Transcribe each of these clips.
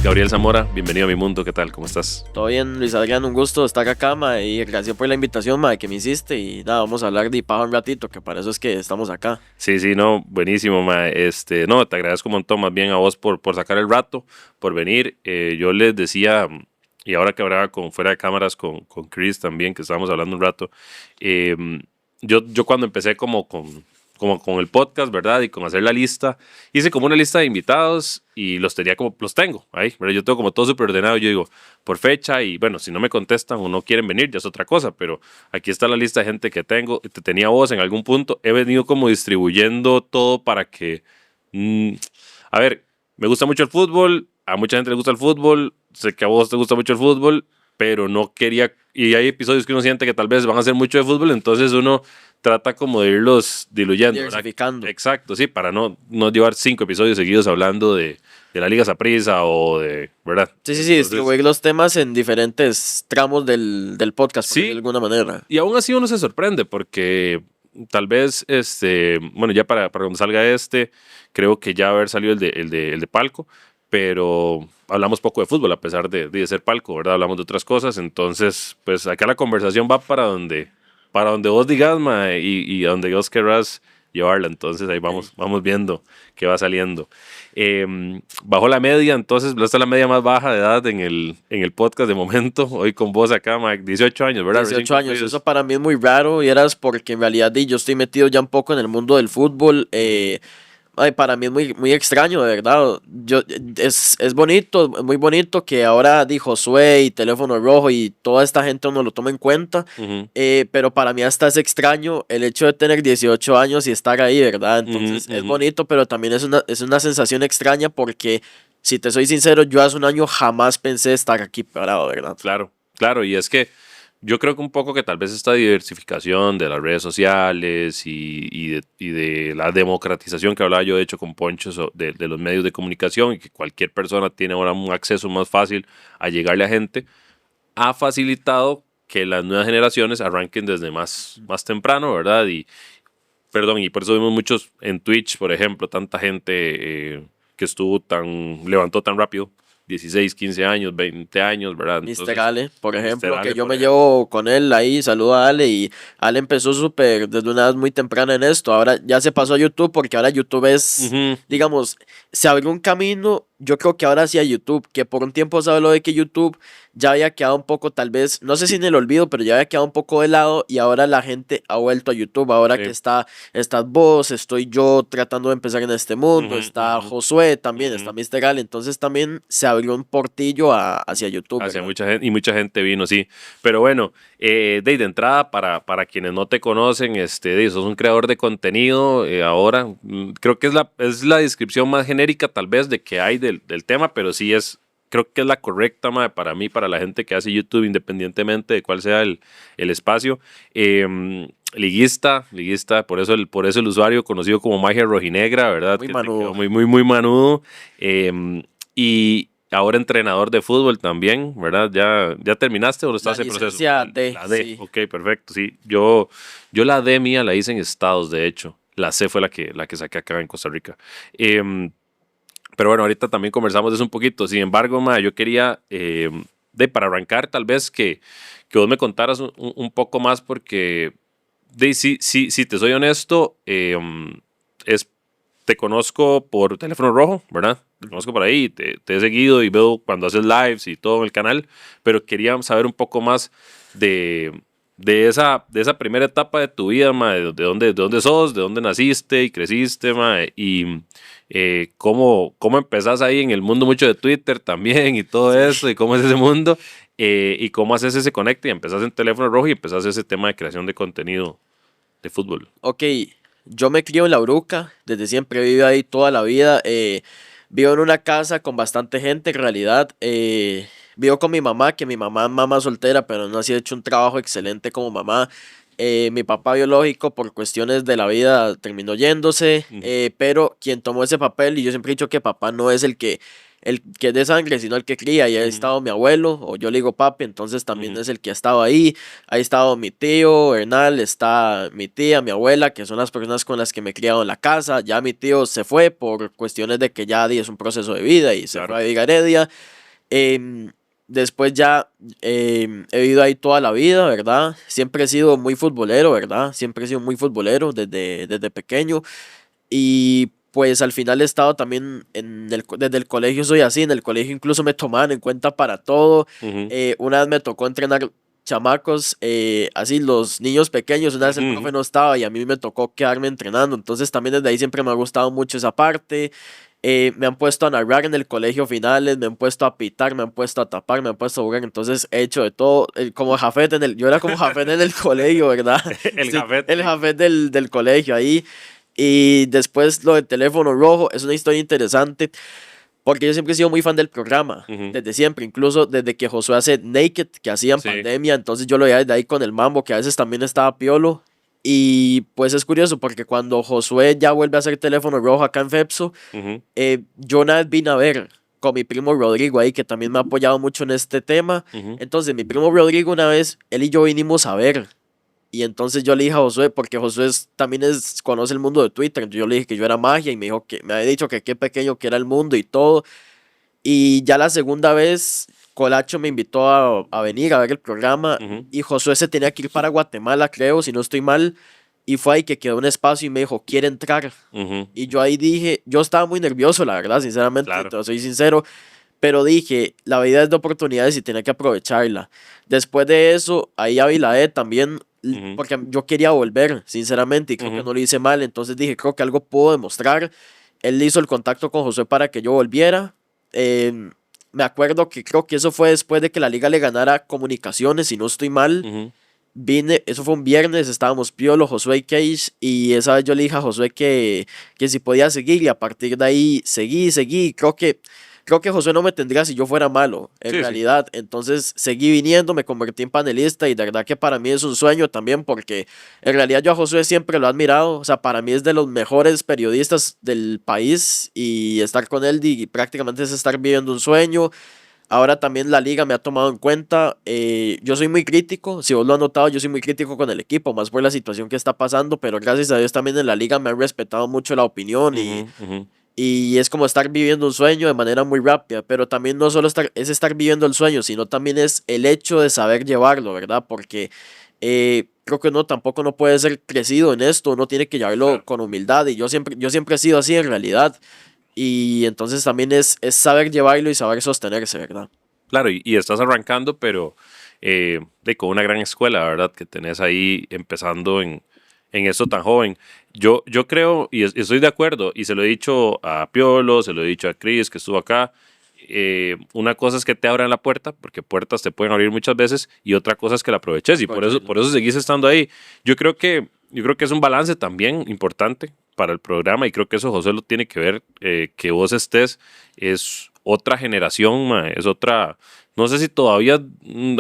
Gabriel Zamora, bienvenido a mi mundo, ¿qué tal? ¿Cómo estás? Todo bien, Luis Adrián, un gusto estar acá, ma, y gracias por la invitación, ma, que me hiciste. Y nada, vamos a hablar de paja un ratito, que para eso es que estamos acá. Sí, no, buenísimo, ma. No, te agradezco un montón más bien a vos por sacar el rato, por venir. Yo les decía, y ahora que hablaba fuera de cámaras con Chris también, que estábamos hablando un rato, eh, yo cuando empecé como con el podcast, ¿verdad? Y con hacer la lista, hice como una lista de invitados y los tengo ahí, ¿verdad? Yo tengo como todo súper ordenado, yo digo, por fecha y bueno, si no me contestan o no quieren venir, ya es otra cosa, pero aquí está la lista de gente que tengo, te tenía vos en algún punto, he venido como distribuyendo todo para que, a ver, me gusta mucho el fútbol, a mucha gente le gusta el fútbol, sé que a vos te gusta mucho el fútbol, pero no quería, y hay episodios que uno siente que tal vez van a ser mucho de fútbol, entonces uno trata como de irlos diluyendo. Diversificando. Exacto, sí, para no llevar 5 episodios seguidos hablando de la Liga Saprissa o de, ¿verdad? Sí, distribuir los temas en diferentes tramos del podcast, por decirlo de alguna manera. Y aún así uno se sorprende porque tal vez, bueno, ya para cuando salga creo que ya va a haber salido el de Palco, pero hablamos poco de fútbol a pesar de ser Palco, ¿verdad? Hablamos de otras cosas, entonces, pues acá la conversación va para donde vos digas, ma, y a donde vos querrás llevarla, entonces ahí vamos viendo qué va saliendo. Bajo la media, entonces, esta es la media más baja de edad en el podcast de momento, hoy con vos acá, Mike, 18 años, ¿verdad? 18 años, eso para mí es muy raro, y eras porque en realidad yo estoy metido ya un poco en el mundo del fútbol. Ay, para mí es muy extraño, de verdad. Es bonito, muy bonito que ahora Josué y Teléfono Rojo y toda esta gente uno lo toma en cuenta. Pero para mí hasta es extraño el hecho de tener 18 años y estar ahí, ¿verdad? Entonces es bonito, pero también es una sensación extraña porque, si te soy sincero, yo hace un año jamás pensé estar aquí parado, ¿verdad? Claro, y es que yo creo que un poco que tal vez esta diversificación de las redes sociales y de la democratización que hablaba yo de hecho con Poncho de los medios de comunicación y que cualquier persona tiene ahora un acceso más fácil a llegarle a gente, ha facilitado que las nuevas generaciones arranquen desde más temprano, ¿verdad? Y por eso vemos muchos en Twitch, por ejemplo, tanta gente que levantó tan rápido. 16, 15 años, 20 años, ¿verdad? Entonces, Mr. Ale, por ejemplo, Ale, que yo me llevo con él ahí, saludo a Ale, y Ale empezó desde una edad muy temprana en esto. Ahora ya se pasó a YouTube, porque ahora YouTube es, digamos, se abrió un camino. Yo creo que ahora sí a YouTube, que por un tiempo se habló de que YouTube ya había quedado un poco, tal vez, no sé si en el olvido, pero ya había quedado un poco de lado, y ahora la gente ha vuelto a YouTube. Ahora que estás vos, estoy yo tratando de empezar en este mundo, está Josué también, está Mr. Ale, entonces también se abrió un portillo hacia YouTube. Hacia mucha gente vino, sí. Pero bueno, de entrada, para quienes no te conocen, sos un creador de contenido ahora. Creo que es la descripción más genérica tal vez de que hay del tema, pero sí creo que es la correcta, para mí, para la gente que hace YouTube, independientemente de cuál sea el espacio. Liguista, por eso el usuario conocido como Magia Rojinegra, ¿verdad? Muy manudo. Muy manudo. Y ahora entrenador de fútbol también, ¿verdad? ¿Ya terminaste o lo estás en proceso? La D, sí. Ok, perfecto, sí. Yo la D mía la hice en Estados, de hecho. La C fue la que saqué acá en Costa Rica. Pero bueno, ahorita también conversamos de eso un poquito. Sin embargo, yo quería, para arrancar, tal vez que vos me contaras un poco más, porque si te soy honesto, te conozco por Teléfono Rojo, ¿verdad? Te conozco por ahí, te he seguido y veo cuando haces lives y todo en el canal, pero quería saber un poco más de esa primera etapa de tu vida, de dónde sos, de dónde naciste y creciste, y cómo empezás ahí en el mundo mucho de Twitter también y todo eso, y cómo es ese mundo, y cómo haces ese conecte y empezás en Teléfono Rojo y empezás ese tema de creación de contenido de fútbol. Ok, yo me crío en La Bruca, desde siempre he vivido ahí toda la vida. Vivo en una casa con bastante gente, en realidad. Vivo con mi mamá, que mi mamá es mamá soltera, pero no ha sido hecho un trabajo excelente como mamá. Mi papá biológico, por cuestiones de la vida, terminó yéndose, pero quien tomó ese papel, y yo siempre he dicho que papá no es el que el que es de sangre, sino el que cría. Y ahí ha estado mi abuelo, o yo le digo papi, entonces también es el que ha estado ahí. Ahí ha estado mi tío, Hernal, está mi tía, mi abuela, que son las personas con las que me he criado en la casa. Ya mi tío se fue por cuestiones de que ya es un proceso de vida y se fue a vivir a Heredia. Em, Después ya he vivido ahí toda la vida, ¿verdad? Siempre he sido muy futbolero, ¿verdad? Siempre he sido muy futbolero desde pequeño. Y pues al final he estado también desde el colegio soy así, en el colegio incluso me tomaban en cuenta para todo. Una vez me tocó entrenar chamacos, así los niños pequeños, una vez el profe no estaba y a mí me tocó quedarme entrenando, entonces también desde ahí siempre me ha gustado mucho esa parte. Me han puesto a narrar en el colegio finales, me han puesto a pitar, me han puesto a tapar, me han puesto a jugar, entonces he hecho de todo, como Jafet yo era como Jafet en el colegio, ¿verdad? El Sí, Jafet. el Jafet del colegio ahí. Y después lo del teléfono rojo es una historia interesante porque yo siempre he sido muy fan del programa, desde siempre, incluso desde que Josué hace Naked, que hacían Sí. pandemia, entonces yo lo veía desde ahí con el Mambo, que a veces también estaba piolo. Y pues es curioso porque cuando Josué ya vuelve a hacer teléfono rojo acá en Fepso, yo una vez vine a ver con mi primo Rodrigo ahí, que también me ha apoyado mucho en este tema. Entonces mi primo Rodrigo una vez, él y yo vinimos a ver. Y entonces yo le dije a Josué, porque Josué también conoce el mundo de Twitter, entonces yo le dije que yo era magia y me dijo que me había dicho que qué pequeño que era el mundo y todo. Y ya la segunda vez, Colacho me invitó a venir a ver el programa y Josué se tenía que ir para Guatemala, creo, si no estoy mal. Y fue ahí que quedó un espacio y me dijo, ¿quiere entrar? Y yo ahí dije, yo estaba muy nervioso, la verdad, sinceramente, Claro. soy sincero. Pero dije, la vida es de oportunidades y tenía que aprovecharla. Después de eso, ahí a Vilaé también, porque yo quería volver, sinceramente, y creo que no lo hice mal. Entonces dije, creo que algo puedo demostrar. Él hizo el contacto con José para que yo volviera. Me acuerdo que creo que eso fue después de que la liga le ganara Comunicaciones, si no estoy mal. Vine, eso fue un viernes, estábamos Piolo, Josué y Cage, y esa vez yo le dije a Josué que si podía seguir, y a partir de ahí seguí. Creo que Josué no me tendría si yo fuera malo, en realidad. Entonces seguí viniendo, me convertí en panelista y de verdad que para mí es un sueño también porque en realidad yo a Josué siempre lo he admirado. O sea, para mí es de los mejores periodistas del país y estar con él prácticamente es estar viviendo un sueño. Ahora también la liga me ha tomado en cuenta. Yo soy muy crítico, si vos lo has notado, yo soy muy crítico con el equipo, más por la situación que está pasando, pero gracias a Dios también en la liga me han respetado mucho la opinión y es como estar viviendo un sueño de manera muy rápida, pero también no solo es estar viviendo el sueño, sino también es el hecho de saber llevarlo, ¿verdad? Porque creo que uno tampoco no puede ser crecido en esto, uno tiene que llevarlo con humildad y yo siempre he sido así en realidad. Y entonces también es saber llevarlo y saber sostenerse, ¿verdad? Claro, y estás arrancando, pero con una gran escuela, ¿verdad? Que tenés ahí empezando en eso tan joven. Yo creo, y estoy de acuerdo, y se lo he dicho a Piolo, se lo he dicho a Chris, que estuvo acá. Una cosa es que te abran la puerta, porque puertas te pueden abrir muchas veces, y otra cosa es que la aproveches, y por eso seguís estando ahí. Yo creo que es un balance también importante para el programa, y creo que eso José lo tiene que ver, que vos estés, es otra generación, es otra, no sé si todavía,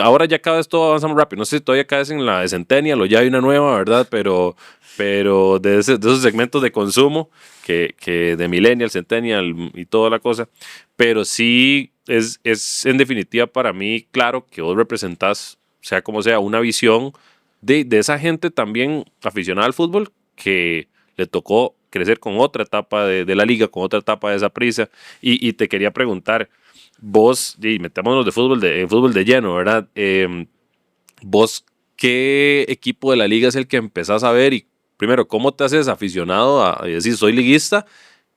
ahora ya cada vez todo avanza más rápido, no sé si todavía caes en la de Centennial o ya hay una nueva, ¿verdad? Pero de esos segmentos de consumo, que de Millennial, Centennial y toda la cosa, pero sí es en definitiva para mí claro que vos representás, sea como sea, una visión de esa gente también aficionada al fútbol que le tocó crecer con otra etapa de la liga, con otra etapa de esa prisa. Y te quería preguntar, vos, y metámonos en fútbol de lleno, ¿verdad? Vos, ¿qué equipo de la liga es el que empezás a ver? Y primero, ¿cómo te haces aficionado a decir, soy liguista?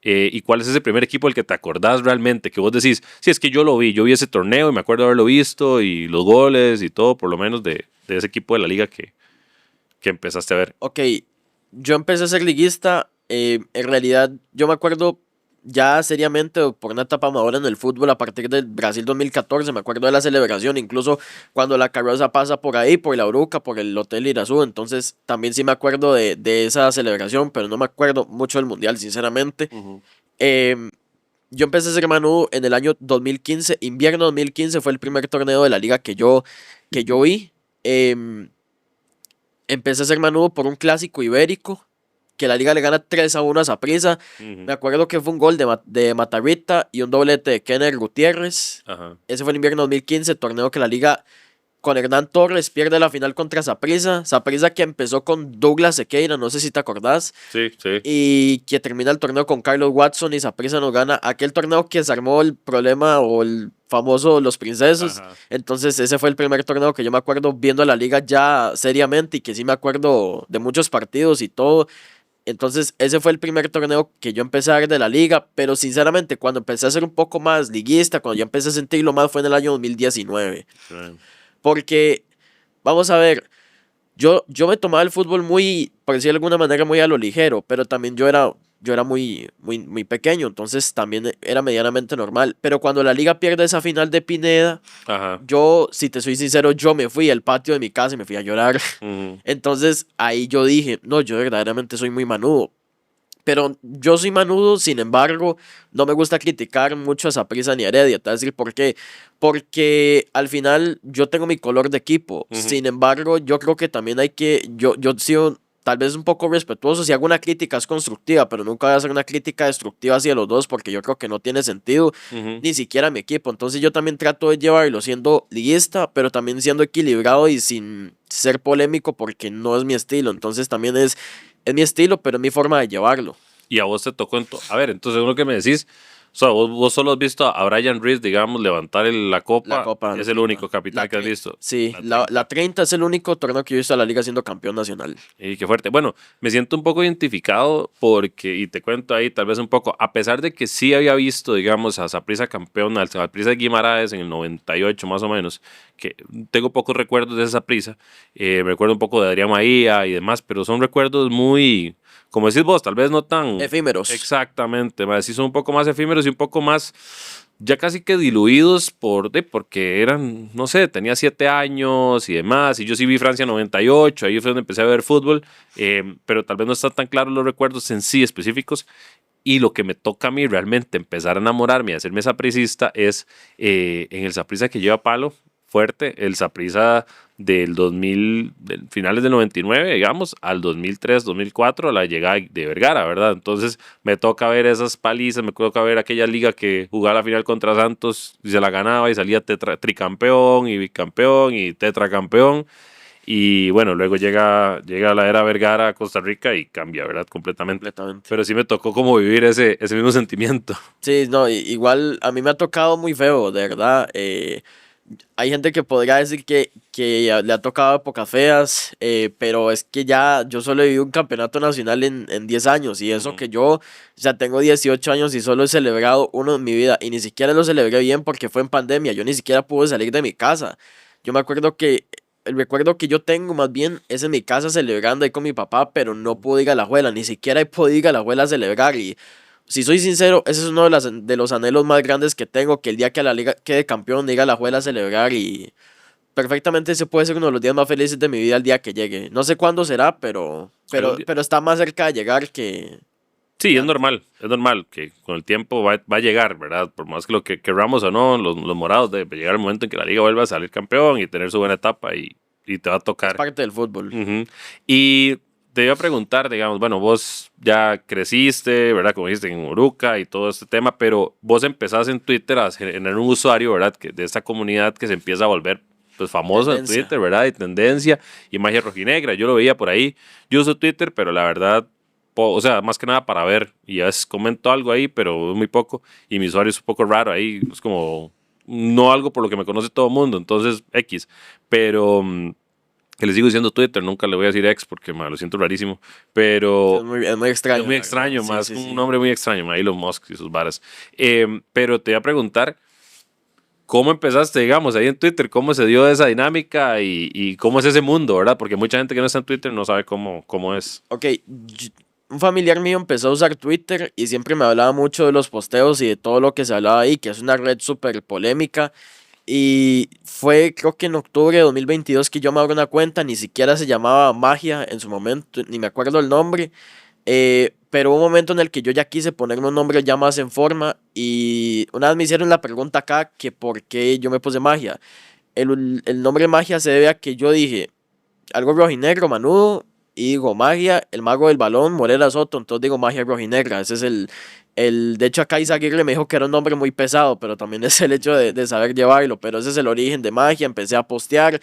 ¿Y cuál es ese primer equipo del que te acordás realmente? Que vos decís, sí, es que yo vi ese torneo y me acuerdo haberlo visto y los goles y todo, por lo menos de ese equipo de la liga que empezaste a ver. Ok, yo empecé a ser liguista. En realidad, yo me acuerdo ya seriamente por una etapa madura en el fútbol a partir del Brasil 2014. Me acuerdo de la celebración, incluso cuando la carroza pasa por ahí, por la Uruca, por el Hotel Irazú. Entonces, también sí me acuerdo de esa celebración, pero no me acuerdo mucho del mundial, sinceramente. Yo empecé a ser Manu en el año 2015, invierno 2015 fue el primer torneo de la liga que yo vi. Empecé a ser Manu por un clásico ibérico que la liga le gana 3-1 a Saprissa. Me acuerdo que fue un gol de Matarrita y un doblete de Kenner Gutiérrez. Ajá. Ese fue el invierno 2015, torneo que la liga con Hernán Torres pierde la final contra Saprissa. Saprissa que empezó con Douglas Sequeira, no sé si te acordás. Sí, sí. Y que termina el torneo con Carlos Watson y Saprissa nos gana aquel torneo que se armó el problema o el famoso Los Princesos. Ajá. Entonces ese fue el primer torneo que yo me acuerdo viendo la liga ya seriamente y que sí me acuerdo de muchos partidos y todo. Entonces ese fue el primer torneo que yo empecé a ver de la liga, pero sinceramente cuando empecé a ser un poco más liguista, cuando yo empecé a sentirlo más fue en el año 2019. Sí. Porque, vamos a ver, yo me tomaba el fútbol muy, por decirlo de alguna manera, muy a lo ligero, pero también yo era muy pequeño, entonces también era medianamente normal. Pero cuando la liga pierde esa final de Pineda, Ajá. yo, si te soy sincero, yo me fui al patio de mi casa y me fui a llorar. Ujú. Entonces ahí yo dije, no, yo verdaderamente soy muy manudo. Pero yo soy manudo, sin embargo, no me gusta criticar mucho a Saprissa ni a Heredia. Te voy a decir por qué. Porque al final yo tengo mi color de equipo. Ujú. Sin embargo, yo creo que también hay que. Yo soy tal vez un poco respetuoso. Si hago una crítica es constructiva, pero nunca voy a hacer una crítica destructiva hacia los dos porque yo creo que no tiene sentido, Ujú. ni siquiera a mi equipo. Entonces yo también trato de llevarlo siendo liguista, pero también siendo equilibrado y sin ser polémico porque no es mi estilo. Entonces también es mi estilo, pero es mi forma de llevarlo. Y a vos te tocó a ver, entonces según lo que me decís, o sea, vos solo has visto a Brian Reese, digamos, levantar la copa. La Copa. Es el único capitán La que has tre- visto. Sí, La la 30 es el único torneo que yo he visto a la liga siendo campeón nacional. Y qué fuerte. Bueno, me siento un poco identificado porque, y te cuento ahí tal vez un poco, a pesar de que sí había visto, digamos, a Saprissa campeón, al Saprissa de Guimaraes en el 98 más o menos, que tengo pocos recuerdos de esa Saprissa, me recuerdo un poco de Adrián Maía y demás, pero son recuerdos muy, como decís vos, tal vez no tan... Efímeros. Exactamente, sí son un poco más efímeros y un poco más ya casi que diluidos porque eran, no sé, tenía 7 años y demás, y yo sí vi Francia 98, ahí fue donde empecé a ver fútbol, pero tal vez no están tan claros los recuerdos en sí específicos, y lo que me toca a mí realmente empezar a enamorarme y hacerme sapricista es en el Saprissa que lleva palo fuerte, el Saprissa del 2000, finales del 99, digamos, al 2003, 2004, a la llegada de Vergara, ¿verdad? Entonces me toca ver esas palizas, me toca ver aquella liga que jugaba la final contra Santos y se la ganaba y salía tricampeón y bicampeón y tetracampeón. Y bueno, luego llega la era Vergara a Costa Rica y cambia, ¿verdad? Completamente. Completamente. Pero sí me tocó como vivir ese mismo sentimiento. Sí, no, igual a mí me ha tocado muy feo, de verdad. Hay gente que podría decir que le ha tocado épocas feas, pero es que ya yo solo he vivido un campeonato nacional en 10 años y eso que yo, o sea, tengo 18 años y solo he celebrado uno en mi vida y ni siquiera lo celebré bien porque fue en pandemia, yo ni siquiera pude salir de mi casa. Yo me acuerdo que el recuerdo que yo tengo más bien es en mi casa celebrando ahí con mi papá, pero no pude ir a la abuela, ni siquiera he podido ir a la abuela a celebrar y si soy sincero, ese es uno de los anhelos más grandes que tengo, que el día que la liga quede campeón, diga la abuela a celebrar y perfectamente ese puede ser uno de los días más felices de mi vida el día que llegue. No sé cuándo será, pero está más cerca de llegar que... Sí, es normal que con el tiempo va a llegar, ¿verdad? Por más que lo que querramos o no, los morados debe llegar el momento en que la liga vuelva a salir campeón y tener su buena etapa y te va a tocar. Es parte del fútbol. Ujú. Y te iba a preguntar, digamos, bueno, vos ya creciste, ¿verdad? Como dijiste, en Uruca y todo este tema, pero vos empezás en Twitter a generar un usuario, ¿verdad? De esta comunidad que se empieza a volver pues famoso en Tendencia. Twitter, ¿verdad? Y tendencia, y magia rojinegra, yo lo veía por ahí. Yo uso Twitter, pero la verdad, o sea, más que nada para ver, y a veces comento algo ahí, pero muy poco, y mi usuario es un poco raro ahí, es como, no algo por lo que me conoce todo el mundo, entonces X, pero... que le sigo diciendo Twitter, nunca le voy a decir ex porque lo siento rarísimo, pero Es muy extraño. es muy extraño, Sí, más sí, un sí. nombre muy extraño, Elon Musk y sus varas. Pero te voy a preguntar, ¿cómo empezaste, digamos, ahí en Twitter? ¿Cómo se dio esa dinámica y cómo es ese mundo, verdad? Porque mucha gente que no está en Twitter no sabe cómo es. Ok, un familiar mío empezó a usar Twitter y siempre me hablaba mucho de los posteos y de todo lo que se hablaba ahí, que es una red súper polémica. Y fue creo que en octubre de 2022 que yo me abrí una cuenta, ni siquiera se llamaba Magia en su momento, ni me acuerdo el nombre, pero hubo un momento en el que yo ya quise ponerme un nombre ya más en forma y una vez me hicieron la pregunta acá que por qué yo me puse Magia. El nombre Magia se debe a que yo dije algo rojinegro, manudo, y digo magia, el mago del balón, Morera Soto, entonces digo magia rojinegra, ese es de hecho acá Izaguirre me dijo que era un nombre muy pesado, pero también es el hecho de saber llevarlo, pero ese es el origen de magia, empecé a postear,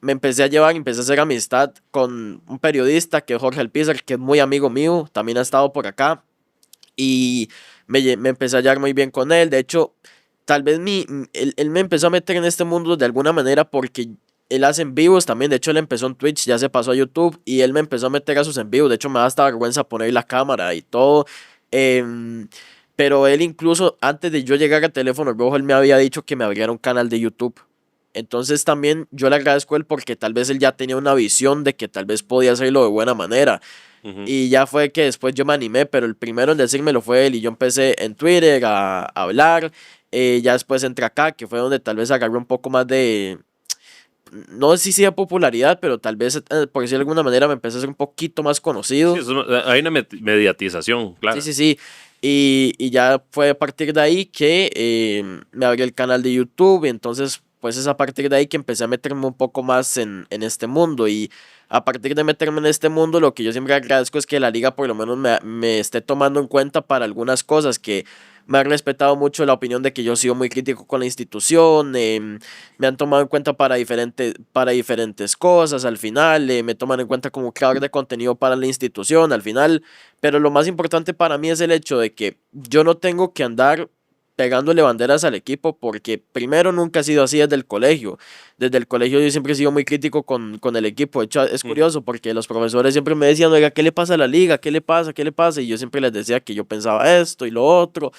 me empecé a llevar, empecé a hacer amistad con un periodista que es Jorge Alpizar, que es muy amigo mío, también ha estado por acá, y me empecé a llevar muy bien con él, de hecho, tal vez él me empezó a meter en este mundo de alguna manera porque él hace en vivos también, de hecho él empezó en Twitch, ya se pasó a YouTube y él me empezó a meter a sus en vivos, de hecho me da hasta vergüenza poner la cámara y todo, em, pero él incluso antes de yo llegar a Teléfono Rojo, él me había dicho que me abriera un canal de YouTube. Entonces también yo le agradezco a él porque tal vez él ya tenía una visión de que tal vez podía hacerlo de buena manera. Ujú. Y ya fue que después yo me animé, pero el primero en decírmelo fue él y yo empecé en Twitter a hablar. Ya después entré acá, que fue donde tal vez agarré un poco más no sé si de popularidad, pero tal vez, por decirlo de alguna manera, me empecé a ser un poquito más Sí, conocido. hay una mediatización, Sí, claro. sí, sí. Y ya fue a partir de ahí que me abrí el canal de YouTube y entonces pues es a partir de ahí que empecé a meterme un poco más en este mundo y a partir de meterme en este mundo lo que yo siempre agradezco es que la liga por lo menos me esté tomando en cuenta para algunas cosas que me han respetado mucho la opinión de que yo he sido muy crítico con la institución, me han tomado en cuenta para diferentes cosas al final, me toman en cuenta como creador de contenido para la institución al final. Pero lo más importante para mí es el hecho de que yo no tengo que andar pegándole banderas al equipo porque primero nunca he sido así desde el colegio. Desde el colegio yo siempre he sido muy crítico con el equipo. De hecho, es Ujú. curioso porque los profesores siempre me decían, oiga, ¿qué le pasa a la liga? ¿Qué le pasa? ¿Qué le pasa? Y yo siempre les decía que yo pensaba esto y lo otro.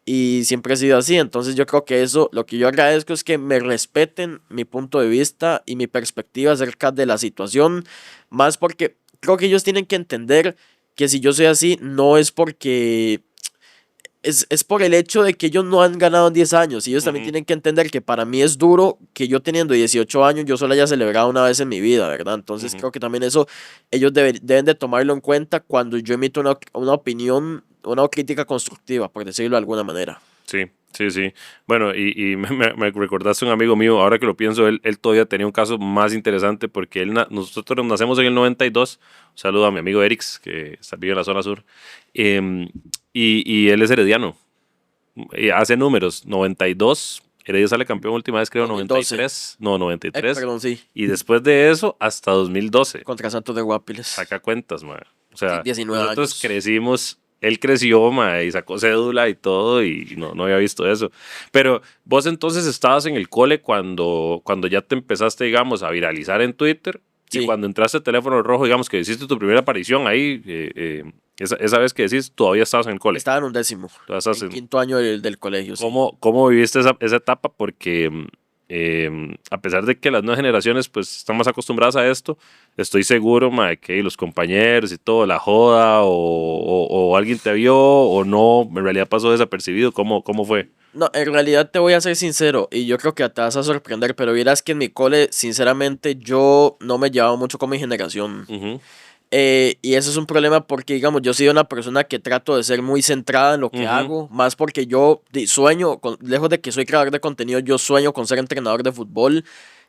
Y siempre he sido así. Entonces yo creo que eso, lo que yo agradezco es que me respeten mi punto de vista y mi perspectiva acerca de la situación. Más porque creo que ellos tienen que entender que si yo soy así, no es porque es por el hecho de que ellos no han ganado en 10 años. Y ellos también Ujú. tienen que entender que para mí es duro que yo teniendo 18 años, yo solo haya celebrado una vez en mi vida, ¿verdad? Entonces Ujú. creo que también eso ellos deben de tomarlo en cuenta cuando yo emito una opinión, una crítica constructiva, por decirlo de alguna manera. Sí, sí, sí. Bueno, y me recordaste un amigo mío, ahora que lo pienso, él todavía tenía un caso más interesante porque nosotros nacemos en el 92. Un saludo a mi amigo Erix, que vive en la zona sur. em, y él es herediano. Y hace números, 92. Heredia sale campeón última vez, creo, 2012. 93. No, 93. Perdón, sí. Y después de eso, hasta 2012. Contra Santos de Guapiles. Saca cuentas, man. O Sí, sea, 19 nosotros años. crecimos, él creció, man, y sacó cédula y todo, y no había visto eso. Pero vos entonces estabas en el cole cuando ya te empezaste, digamos, a viralizar en Twitter, y Sí, cuando entraste a Teléfono Rojo, digamos, que hiciste tu primera aparición ahí, esa vez que decís, todavía estabas en el cole. estaba en un décimo. Todavía estás En quinto año del colegio, sí. ¿Cómo viviste esa etapa? Porque a pesar de que las nuevas generaciones pues están más acostumbradas a esto, estoy seguro, ma, de que los compañeros y todo, la joda o alguien te vio o no, en realidad pasó desapercibido. ¿Cómo fue? No, en realidad te voy a ser sincero y yo creo que te vas a sorprender, pero vieras que en mi cole, sinceramente, yo no me llevaba mucho con mi generación. Ujú. Y eso es un problema porque, digamos, yo soy una persona que trato de ser muy centrada en lo que Ujú. hago, más porque yo sueño, lejos de que soy creador de contenido, yo sueño con ser entrenador de fútbol.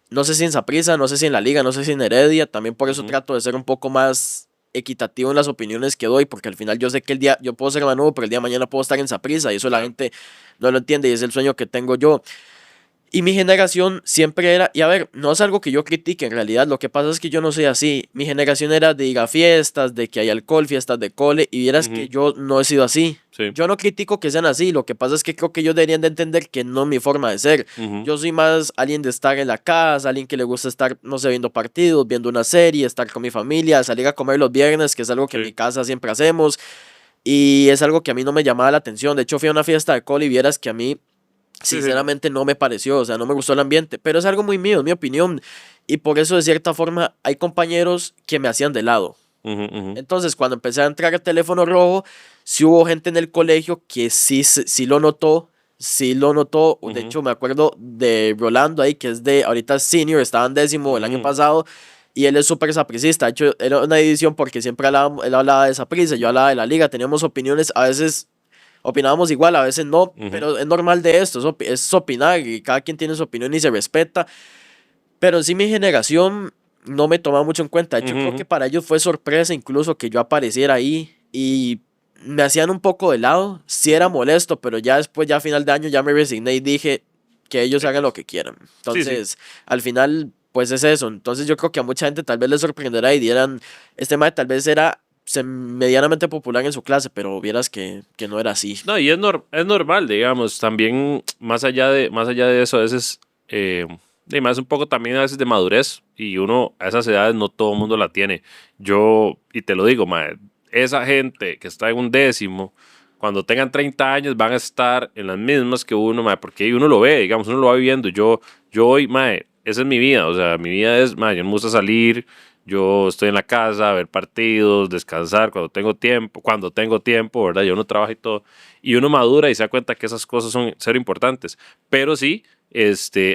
No sé si en Saprissa, no sé si en la liga, no sé si en Heredia, también por eso Ujú. trato de ser un poco más equitativo en las opiniones que doy, porque al final yo sé que yo puedo ser Manudo, pero el día de mañana puedo estar en Saprissa y eso la Claro. gente no lo entiende y es el sueño que tengo yo. Y mi generación siempre era, y a ver, no es algo que yo critique en realidad, lo que pasa es que yo no soy así. Mi generación era de ir a fiestas, de que hay alcohol, fiestas de cole, y vieras que Ujú. yo no he sido así. Sí. Yo no critico que sean así, lo que pasa es que creo que ellos deberían de entender que no es mi forma de ser. Ujú. Yo soy más alguien de estar en la casa, alguien que le gusta estar, no sé, viendo partidos, viendo una serie, estar con mi familia, salir a comer los viernes, que es algo que en mi Sí. casa siempre hacemos, y es algo que a mí no me llamaba la atención. De hecho, fui a una fiesta de cole y vieras que a mí Sí, sí. sinceramente no me pareció, o sea, no me gustó el ambiente, pero es algo muy mío, es mi opinión. Y por eso, de cierta forma, hay compañeros que me hacían de lado. Ujú. Ujú. Entonces, cuando empecé a entrar a Teléfono Rojo, sí hubo gente en el colegio que sí lo notó, sí lo notó. De Ujú. hecho, me acuerdo de Rolando ahí, que es ahorita es senior, estaba en décimo el año Ujú. pasado, y él es súper sapricista. De hecho, era una edición porque siempre él hablaba de Saprissa, yo hablaba de la liga, teníamos opiniones, a veces opinábamos igual, a veces no, Ujú. pero es normal de esto, es opinar y cada quien tiene su opinión y se respeta. Pero sí mi generación, no me tomaba mucho en cuenta. Yo creo que para ellos fue sorpresa incluso que yo apareciera ahí y me hacían un poco de lado. Sí era molesto, pero ya después, ya a final de año, ya me resigné y dije que ellos hagan lo que quieran. Entonces, al final, pues es eso. Entonces yo creo que a mucha gente tal vez les sorprenderá y dieran, este mae tal vez era medianamente popular en su clase, pero vieras que no era así. No, y es normal, digamos, también más allá de eso, a veces, y más un poco también a veces de madurez, y uno a esas edades no todo el mundo la tiene. Yo, y te lo digo, mae, esa gente que está en un décimo, cuando tengan 30 años van a estar en las mismas que uno, mae, porque uno lo ve, digamos, uno lo va viviendo. Yo hoy, mae, esa es mi vida, o sea, mi vida es, mae, yo no me gusta salir, yo estoy en la casa, ver partidos, descansar cuando tengo tiempo, ¿verdad? Yo no trabajo y todo. Y uno madura y se da cuenta que esas cosas son ser importantes. Pero sí,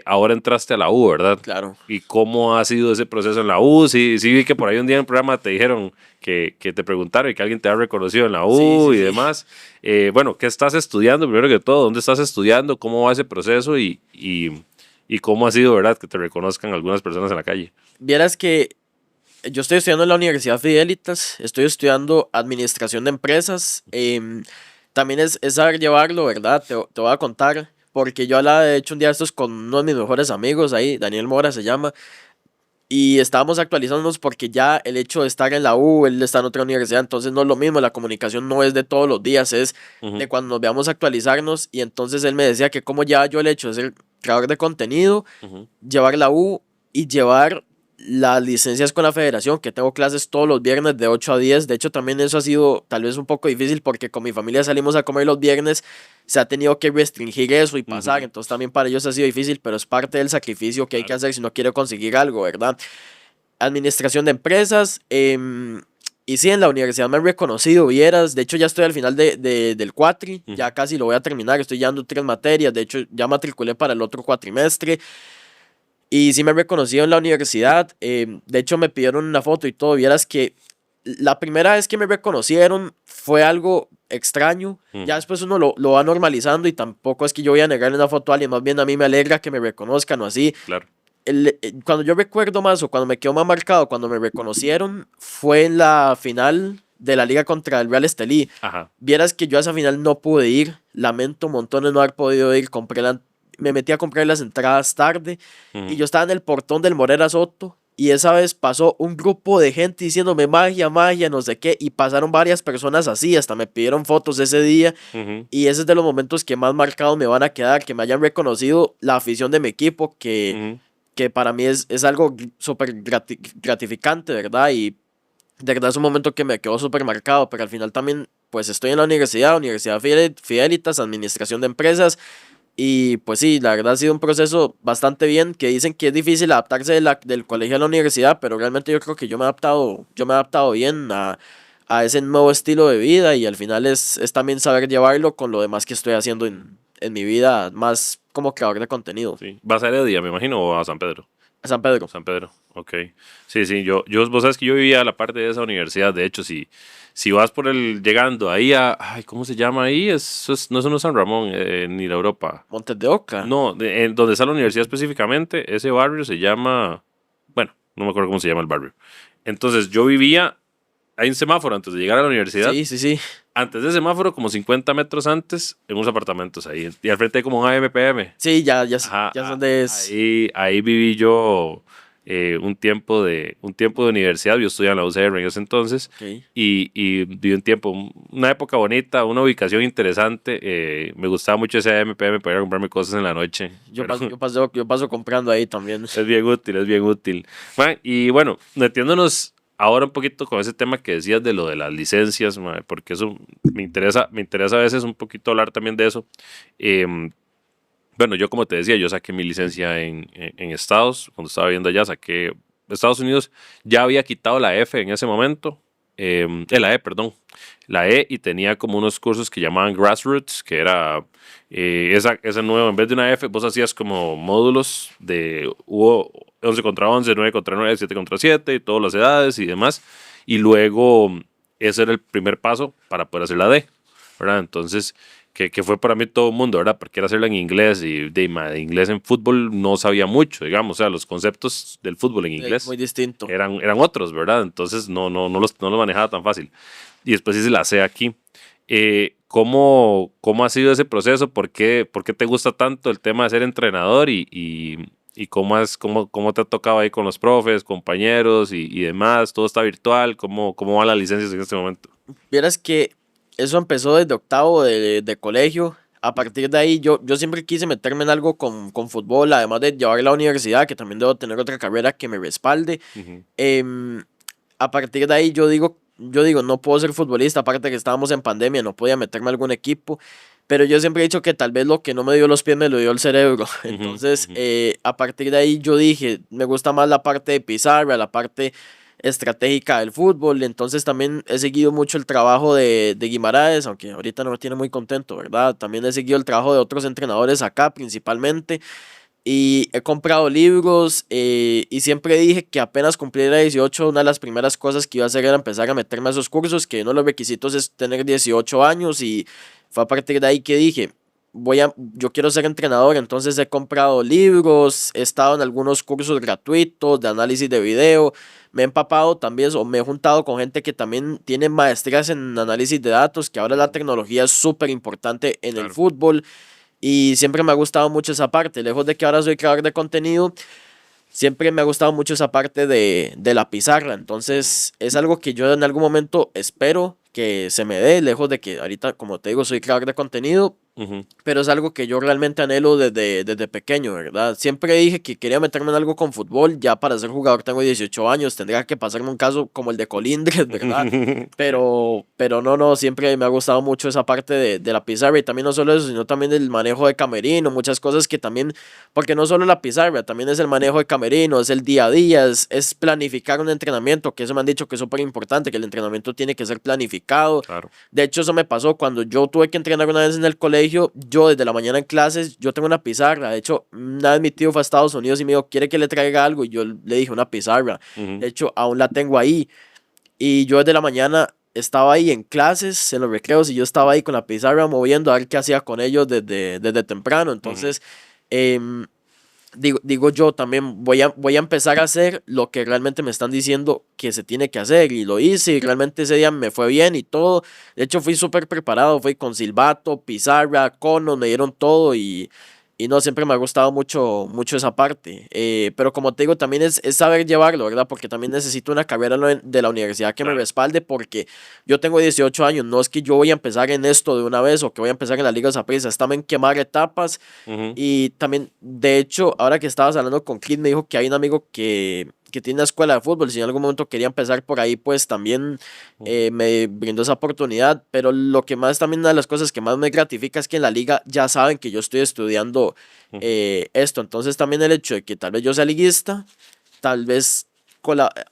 ahora entraste a la U, ¿verdad? Claro. ¿Y cómo ha sido ese proceso en la U? Sí, sí vi que por ahí un día en el programa te dijeron que te preguntaron y que alguien te ha reconocido en la U y demás. Bueno, ¿qué estás estudiando? Primero que todo, ¿dónde estás estudiando? ¿Cómo va ese proceso? Y cómo ha sido, ¿verdad? Que te reconozcan algunas personas en la calle. Vieras que yo estoy estudiando en la Universidad Fidelitas, estoy estudiando administración de empresas. También es saber llevarlo, ¿verdad? Te voy a contar, porque yo hablaba de hecho un día de estos con uno de mis mejores amigos ahí, Daniel Mora se llama, y estábamos actualizándonos porque ya el hecho de estar en la U, él está en otra universidad, entonces no es lo mismo, la comunicación no es de todos los días, es de cuando nos veamos actualizarnos, y entonces él me decía que como ya yo el hecho de ser creador de contenido, llevar la U y llevar las licencias con la federación, que tengo clases todos los viernes de 8 a 10. De hecho también eso ha sido tal vez un poco difícil porque con mi familia salimos a comer los viernes, se ha tenido que restringir eso y pasar, entonces también para ellos ha sido difícil, pero es parte del sacrificio que hay que hacer si no quiere conseguir algo, ¿verdad? Administración de empresas, y sí, en la universidad me han reconocido, vieras, de hecho ya estoy al final del cuatri, ya casi lo voy a terminar, estoy llevando 3 materias, de hecho ya matriculé para el otro cuatrimestre. Y sí me han reconocido en la universidad. De hecho, me pidieron una foto y todo. Vieras que la primera vez que me reconocieron fue algo extraño. Ya después uno lo va normalizando y tampoco es que yo voy a negarle una foto a alguien. Más bien a mí me alegra que me reconozcan o así. Claro. Cuando yo recuerdo más o cuando me quedó más marcado, cuando me reconocieron, fue en la final de la liga contra el Real Estelí. Vieras que yo a esa final no pude ir. Lamento montones no haber podido ir. Me metí a comprar las entradas tarde y yo estaba en el portón del Morera Soto y esa vez pasó un grupo de gente diciéndome magia, magia, no sé qué, y pasaron varias personas así, hasta me pidieron fotos ese día y ese es de los momentos que más marcados me van a quedar, que me hayan reconocido la afición de mi equipo, que para mí es algo súper gratificante, ¿verdad? Y de verdad es un momento que me quedó súper marcado, pero al final también pues estoy en la Universidad Fidelitas, Administración de Empresas. Y pues sí, la verdad ha sido un proceso bastante bien, que dicen que es difícil adaptarse del colegio a la universidad, pero realmente yo creo que yo me he adaptado bien a ese nuevo estilo de vida y al final es también saber llevarlo con lo demás que estoy haciendo en mi vida, más como creador de contenido. Sí. ¿Vas a Heredia, me imagino, o a San Pedro? A San Pedro. San Pedro, ok. Sí, vos sabes que yo vivía a la parte de esa universidad, de hecho, si vas por llegando ahí ay, ¿cómo se llama ahí? No es San Ramón, ni la Europa. Montes de Oca. No, donde está la universidad específicamente, ese barrio se llama, bueno, no me acuerdo cómo se llama el barrio. Entonces yo vivía, hay un semáforo antes de llegar a la universidad. Sí. Antes del semáforo, como 50 metros antes, en unos apartamentos ahí. Y al frente hay como un AMPM. Sí, ya son de... Ahí viví yo un tiempo de universidad. Yo estudiaba en la UCR en ese entonces. Y viví un tiempo, una época bonita, una ubicación interesante. Me gustaba mucho ese AMPM para ir a comprarme cosas en la noche. Yo paso comprando ahí también. Es bien útil. Y bueno, metiéndonos ahora un poquito con ese tema que decías de lo de las licencias, porque eso me interesa a veces un poquito hablar también de eso. Bueno, yo como te decía, yo saqué mi licencia en Estados, cuando estaba viviendo allá, Estados Unidos ya había quitado la F en ese momento, la E, y tenía como unos cursos que llamaban Grassroots, que era esa nueva, en vez de una F, vos hacías como módulos hubo 11 contra 11, 9 contra 9, 7 contra 7, y todas las edades y demás, y luego ese era el primer paso para poder hacer la D, ¿verdad? Entonces, que fue para mí todo el mundo, ¿verdad? Porque era hacerlo en inglés y de inglés en fútbol no sabía mucho, digamos, o sea, los conceptos del fútbol en inglés muy distinto. eran otros, ¿verdad? Entonces no los manejaba tan fácil. Y después hice la C aquí. ¿Cómo ha sido ese proceso? ¿Por qué te gusta tanto el tema de ser entrenador y cómo te ha tocado ahí con los profes, compañeros y demás? ¿Todo está virtual? ¿Cómo van las licencias en este momento? Vieras que eso empezó desde octavo de colegio. A partir de ahí yo siempre quise meterme en algo con fútbol, además de llevar a la universidad, que también debo tener otra carrera que me respalde. Ujú. A partir de ahí yo digo, no puedo ser futbolista, aparte que estábamos en pandemia, no podía meterme a algún equipo, pero yo siempre he dicho que tal vez lo que no me dio los pies me lo dio el cerebro. Ujú, Entonces, ujú. a partir de ahí yo dije, me gusta más la parte de pizarra, la parte estratégica del fútbol. Entonces también he seguido mucho el trabajo de Guimaraes, aunque ahorita no me tiene muy contento, ¿verdad? También he seguido el trabajo de otros entrenadores acá principalmente. Y he comprado libros, y siempre dije que apenas cumpliera 18, una de las primeras cosas que iba a hacer era empezar a meterme a esos cursos, que uno de los requisitos es tener 18 años, y fue a partir de ahí que dije, yo quiero ser entrenador. Entonces he comprado libros, he estado en algunos cursos gratuitos de análisis de video, me he empapado también o me he juntado con gente que también tiene maestrías en análisis de datos, que ahora la tecnología es súper importante en el Claro. fútbol. Y siempre me ha gustado mucho esa parte. Lejos de que ahora soy creador de contenido, siempre me ha gustado mucho esa parte de la pizarra. Ujú, Entonces es algo que yo en algún momento espero que se me dé, lejos de que ahorita, como te digo, soy creador de contenido, ujú. pero es algo que yo realmente anhelo desde pequeño, ¿verdad? Siempre dije que quería meterme en algo con fútbol. Ya para ser jugador tengo 18 años, tendría que pasarme un caso como el de Colindres, ¿verdad? Sí, Pero no, siempre me ha gustado mucho esa parte de la pizarra, y también no solo eso, sino también el manejo de camerino, muchas cosas que también, porque no solo la pizarra, también es el manejo de camerino, es el día a día, es planificar un entrenamiento, que eso me han dicho que es súper importante, que el entrenamiento tiene que ser planificado. claro. De hecho, eso me pasó cuando yo tuve que entrenar una vez en el colegio. Yo desde la mañana en clases, yo tengo una pizarra. De hecho, una vez mi tío fue a Estados Unidos y me dijo, ¿quiere que le traiga algo? Y yo le dije, una pizarra. Ujú. De hecho, aún la tengo ahí. Y yo desde la mañana estaba ahí en clases, en los recreos, y yo estaba ahí con la pizarra moviendo a ver qué hacía con ellos desde temprano. Ujú. Entonces, em, digo yo también voy a empezar a hacer lo que realmente me están diciendo que se tiene que hacer, y lo hice, y realmente ese día me fue bien y todo. De hecho, fui súper preparado, fui con silbato, pizarra, conos, me dieron todo, y no, siempre me ha gustado mucho esa parte. Pero como te digo, también es saber llevarlo, ¿verdad? Porque también necesito una carrera de la universidad que me Claro. respalde, porque yo tengo 18 años, no es que yo voy a empezar en esto de una vez o que voy a empezar en la Liga Saprissa, es también quemar etapas. Ujú. Y también, de hecho, ahora que estabas hablando con Clint, me dijo que hay un amigo que tiene una escuela de fútbol. Si en algún momento quería empezar por ahí, pues también Ujú. me brindó esa oportunidad. Pero lo que más, también una de las cosas que más me gratifica es que en la liga ya saben que yo estoy estudiando Ujú. esto. Entonces también el hecho de que tal vez yo sea liguista, tal vez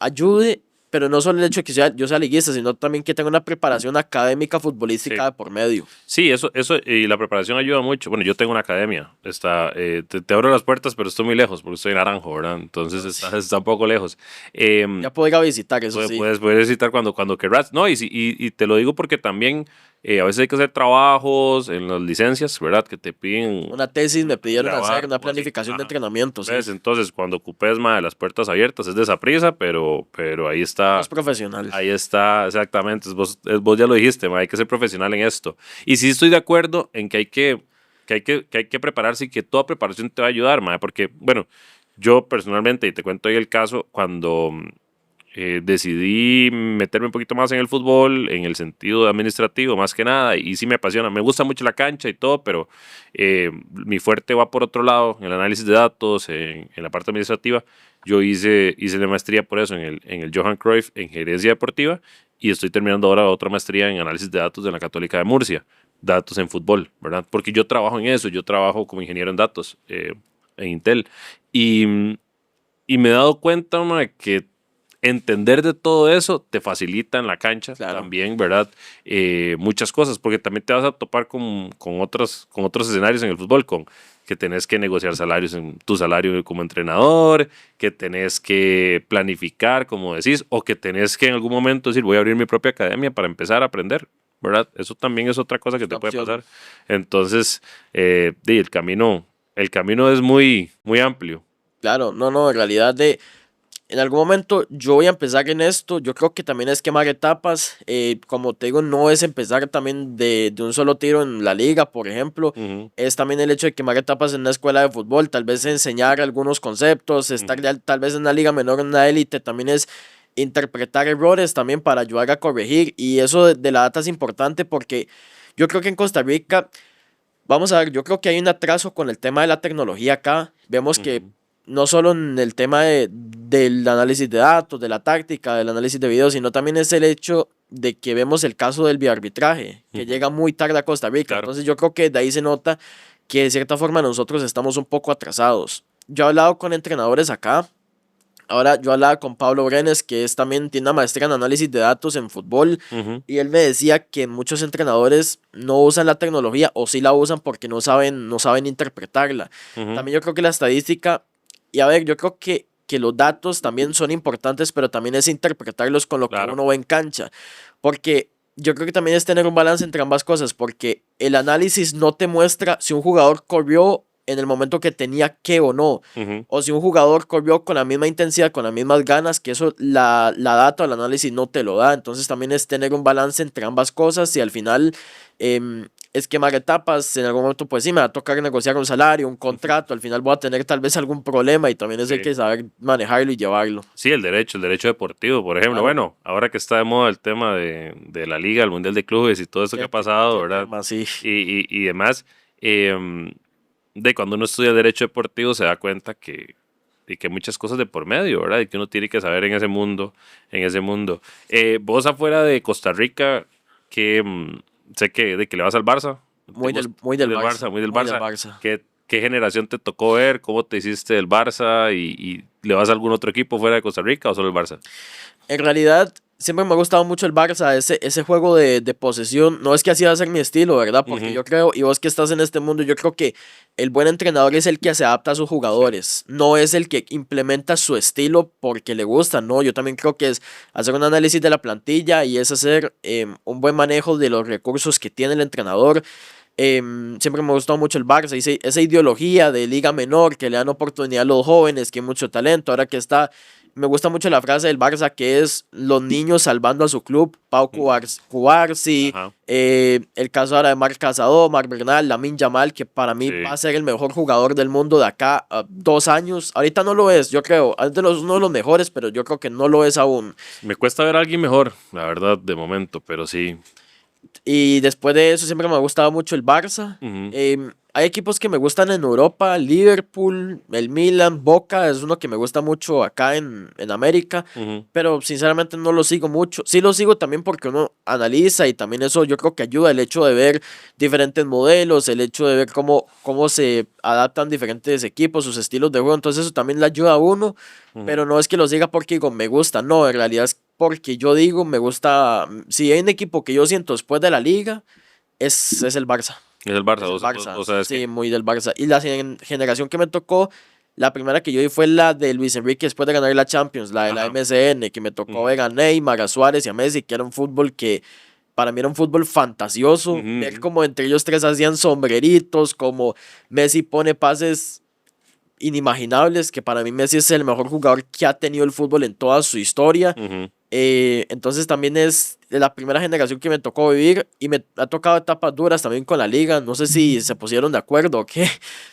ayude. Pero no solo el hecho de que yo sea liguista, sino también que tenga una preparación académica Sí. futbolística de por medio. Sí, eso, y la preparación ayuda mucho. Bueno, yo tengo una academia, te abro las puertas, pero estoy muy lejos, porque estoy en Naranjo, ¿verdad? Entonces Ah, sí. está un poco lejos. Em, Ya puedo ir a visitar, eso sí. puedes citar cuando querrás. No, y te lo digo porque también a veces hay que hacer trabajos en las licencias, ¿verdad? Que te piden Una tesis me pidieron hacer, grabar una o así. planificación de Ajá. entrenamiento, sí. ¿Ves? Entonces, cuando ocupes más de las puertas abiertas, es de esa prisa, pero Es profesional. ahí está, exactamente. Vos ya lo dijiste, ma, hay que ser profesional en esto. Y sí estoy de acuerdo en que hay que prepararse y que toda preparación te va a ayudar, ma, porque, bueno, yo personalmente, y te cuento ahí el caso, cuando decidí meterme un poquito más en el fútbol, en el sentido administrativo, más que nada, y sí me apasiona. Me gusta mucho la cancha y todo, pero mi fuerte va por otro lado, en el análisis de datos, en la parte administrativa. Yo hice la maestría por eso en el Johan Cruyff en gerencia deportiva, y estoy terminando ahora otra maestría en análisis de datos de la Católica de Murcia, datos en fútbol, ¿verdad? Porque yo trabajo en eso, yo trabajo como ingeniero en datos en Intel, y, y me he dado cuenta, ma, que entender de todo eso te facilita en la cancha Claro. también, ¿verdad? Muchas cosas, porque también te vas a topar con otros escenarios en el fútbol, con que tenés que negociar salarios en tu salario como entrenador, que tenés que planificar, como decís, o que tenés que en algún momento decir, voy a abrir mi propia academia para empezar a aprender. ¿verdad? Eso también es otra cosa que te puede Opción. pasar. Entonces, el camino es muy, muy amplio. Claro, no, en realidad en algún momento yo voy a empezar en esto, yo creo que también es quemar etapas, como te digo, no es empezar también de un solo tiro en la liga, por ejemplo, Ujú, es también el hecho de quemar etapas en una escuela de fútbol, tal vez enseñar algunos conceptos, estar ujú. tal vez en una liga menor, en una élite, también es interpretar errores también para ayudar a corregir, y eso de la data es importante porque yo creo que en Costa Rica, vamos a ver, yo creo que hay un atraso con el tema de la tecnología acá. Vemos que Ujú, no solo en el tema del análisis de datos, de la táctica, del análisis de videos, sino también es el hecho de que vemos el caso del videoarbitraje, que ujú. llega muy tarde a Costa Rica. Claro. Entonces yo creo que de ahí se nota que de cierta forma nosotros estamos un poco atrasados. Yo he hablado con entrenadores acá. Ahora yo hablaba con Pablo Brenes, que es también tiene una maestría en análisis de datos en fútbol, Ujú, y él me decía que muchos entrenadores no usan la tecnología o sí la usan porque no saben interpretarla. ujú. También yo creo que la estadística, y a ver, yo creo que los datos también son importantes, pero también es interpretarlos con lo que Claro. uno ve en cancha, porque yo creo que también es tener un balance entre ambas cosas, porque el análisis no te muestra si un jugador corrió en el momento que tenía que o no, Ujú. o si un jugador corrió con la misma intensidad, con las mismas ganas, que eso la data o el análisis no te lo da. Entonces también es tener un balance entre ambas cosas y al final es quemar etapas. En algún momento, pues sí, me va a tocar negociar un salario, un contrato. Al final voy a tener tal vez algún problema y también es hay Sí. que saber manejarlo y llevarlo. Sí, el derecho deportivo, por ejemplo. Claro, Bueno, ahora que está de moda el tema de la liga, el mundial de clubes y todo esto que ha pasado, qué ¿verdad? tema, sí. Y demás, em, de cuando uno estudia derecho deportivo se da cuenta que hay muchas cosas de por medio, ¿verdad? Y que uno tiene que saber en ese mundo. Vos afuera de Costa Rica, que sé que de que le vas al Barça, ¿te Muy gusta? muy Muy del del Barça, Barça, muy del muy del Barça. Barça. ¿Qué generación te tocó ver? ¿Cómo te hiciste del Barça? ¿Y le vas a algún otro equipo fuera de Costa Rica o solo el Barça? En realidad, siempre me ha gustado mucho el Barça, ese juego de posesión. No es que así va a ser mi estilo, ¿verdad? Porque Ujú, yo creo, y vos que estás en este mundo, yo creo que el buen entrenador es el que se adapta a sus sí. jugadores, no es el que implementa su estilo porque le gusta, no. Yo también creo que es hacer un análisis de la plantilla y es hacer un buen manejo de los recursos que tiene el entrenador. Siempre me ha gustado mucho el Barça, esa ideología de liga menor que le dan oportunidad a los jóvenes, que hay mucho talento. Ahora que está, me gusta mucho la frase del Barça que es los niños salvando a su club, Pau Cubarsí, Ajá, el caso ahora de Marc Casado, Marc Bernal, Lamine Yamal, que para mí va sí. a ser el mejor jugador del mundo de acá a 2 años. Ahorita no lo es, yo creo, es uno de los mejores, pero yo creo que no lo es aún. Me cuesta ver a alguien mejor, la verdad, de momento, pero sí. Y después de eso siempre me ha gustado mucho el Barça. Ujú, Hay equipos que me gustan en Europa, Liverpool, el Milan, Boca es uno que me gusta mucho acá en América, ujú. pero sinceramente no lo sigo mucho. Sí lo sigo también porque uno analiza y también eso yo creo que ayuda el hecho de ver diferentes modelos, el hecho de ver cómo se adaptan diferentes equipos, sus estilos de juego, entonces eso también le ayuda a uno, Ujú. pero no es que lo siga porque digo me gusta, no, en realidad es porque yo digo me gusta, si hay un equipo que yo siento después de la liga, es el Barça. Es el Barça, Es el o Barça, sea, es que sí, muy del Barça. Y la generación que me tocó, la primera que yo vi fue la de Luis Enrique después de ganar la Champions, la de la ajá. MSN, que me tocó Ujú, ver a Neymar, a Suárez y a Messi, que era un fútbol que para mí era un fútbol fantasioso. ujú, Ver ujú. como entre ellos tres hacían sombreritos, como Messi pone pases inimaginables, que para mí Messi es el mejor jugador que ha tenido el fútbol en toda su historia. Ujú. Entonces también es de la primera generación que me tocó vivir y me ha tocado etapas duras también con la liga. No sé si se pusieron de acuerdo o qué,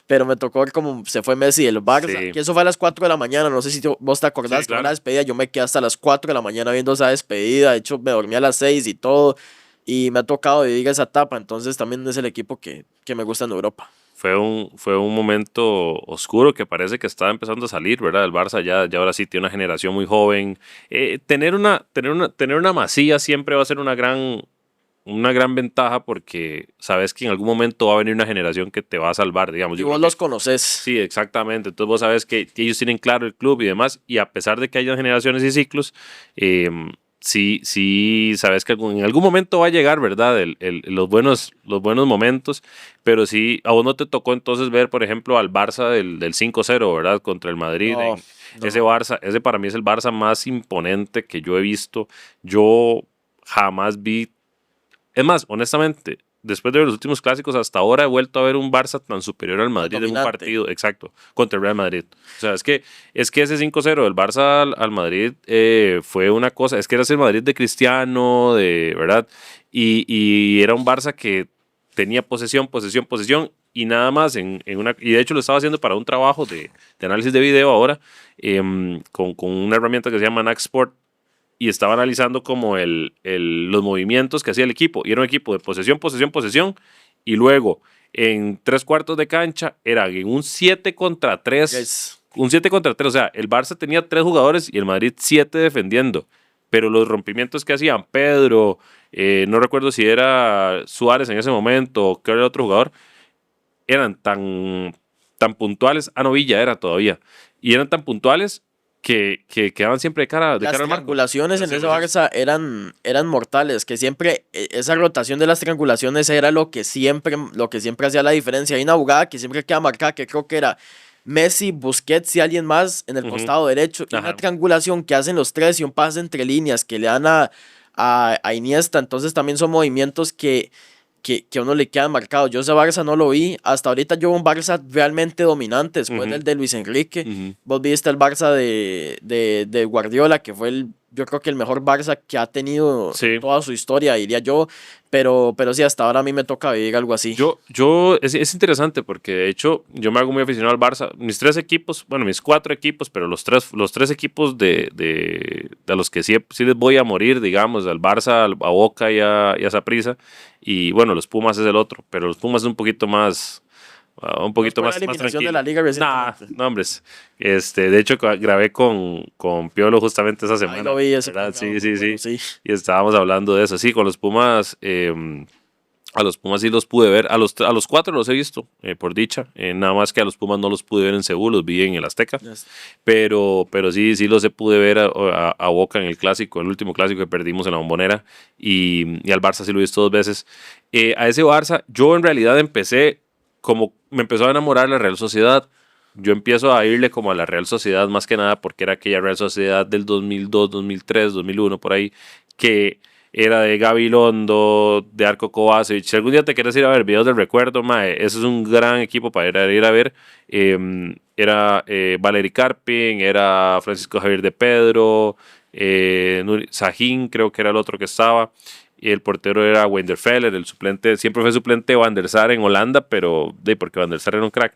pero me tocó ver cómo se fue Messi del Barça. Sí, Que eso fue a las 4 de la mañana. No sé si vos te sí, acordás que fue la claro. despedida. Yo me quedé hasta las 4 de la mañana viendo esa despedida. De hecho, me dormí a las 6 y todo. Y me ha tocado vivir esa etapa. Entonces también es el equipo que me gusta en Europa. Fue un momento oscuro que parece que estaba empezando a salir, ¿verdad? El Barça ya ahora sí tiene una generación muy joven. Tener una Masía siempre va a ser una gran ventaja porque sabes que en algún momento va a venir una generación que te va a salvar, digamos. Y Yo vos creo que los conoces. sí, exactamente. Entonces vos sabes que ellos tienen claro el club y demás, y a pesar de que haya generaciones y ciclos, eh, sí, sabes que en algún momento va a llegar, ¿verdad? Los buenos momentos, pero sí, a vos no te tocó entonces ver, por ejemplo, al Barça del 5-0, ¿verdad? Contra el Madrid. No, Ese no. Barça, ese para mí es el Barça más imponente que yo he visto. Yo jamás vi Es más, honestamente, después de ver los últimos clásicos, hasta ahora he vuelto a ver un Barça tan superior al Madrid en un partido, exacto, contra el Real Madrid. O sea, es que ese 5-0 del Barça al Madrid fue una cosa, es que era ese Madrid de Cristiano, ¿verdad? Y era un Barça que tenía posesión, y nada más y de hecho lo estaba haciendo para un trabajo de análisis de video ahora, con una herramienta que se llama NAC Sport, y estaba analizando como los movimientos que hacía el equipo, y era un equipo de posesión, y luego en 3/4 de cancha era en un 7 contra 3, Yes. un 7 contra 3, o sea, el Barça tenía 3 jugadores y el Madrid 7 defendiendo, pero los rompimientos que hacían Pedro, no recuerdo si era Suárez en ese momento o qué era el otro jugador, eran tan puntuales, Villa era todavía, y eran tan puntuales que quedaban siempre de cara al marco. Las triangulaciones en ese Barça eran mortales, que siempre esa rotación de las triangulaciones era lo que siempre hacía la diferencia. Hay una jugada que siempre queda marcada, que creo que era Messi, Busquets y alguien más en el costado derecho, y una triangulación que hacen los tres y un pase entre líneas que le dan a Iniesta. Entonces también son movimientos que a uno le quedan marcados. Yo ese Barça no lo vi. Hasta ahorita yo un Barça realmente dominante después del de Luis Enrique. Vos viste el Barça de Guardiola, que fue yo creo que el mejor Barça que ha tenido toda su historia, diría yo. Pero sí, hasta ahora a mí me toca vivir algo así. Es interesante porque de hecho yo me hago muy aficionado al Barça. Mis 4 equipos, pero los tres equipos de los que sí les voy a morir, digamos, al Barça, a Boca y a Saprissa. Y bueno, los Pumas es el otro, pero los Pumas es un poquito más tranquilo. De la liga no, hombres. De hecho, grabé con Piolo justamente esa semana. Ahí lo vi ese. Sí. Y estábamos hablando de eso. Sí, con los Pumas, a los Pumas sí los pude ver. A los 4 los he visto, por dicha. Nada más que a los Pumas no los pude ver en Seúl, los vi en el Azteca. Yes. Pero sí los pude ver a Boca en el clásico, el último clásico que perdimos en la Bombonera. Y al Barça sí lo he visto 2 veces. A ese Barça, yo en realidad como me empezó a enamorar la Real Sociedad. Yo empiezo a irle como a la Real Sociedad más que nada porque era aquella Real Sociedad del 2002, 2003, 2001, por ahí, que era de Gabilondo, de Arco Kovacevic. Si algún día te quieres ir a ver videos del recuerdo, ese es un gran equipo para ir a ver. Era Valery Karpin, era Francisco Javier de Pedro, Sahin creo que era el otro que estaba. Y el portero era Wenderfeller, el suplente, siempre fue suplente de Van der Sar en Holanda, pero porque Van der Sar era un crack.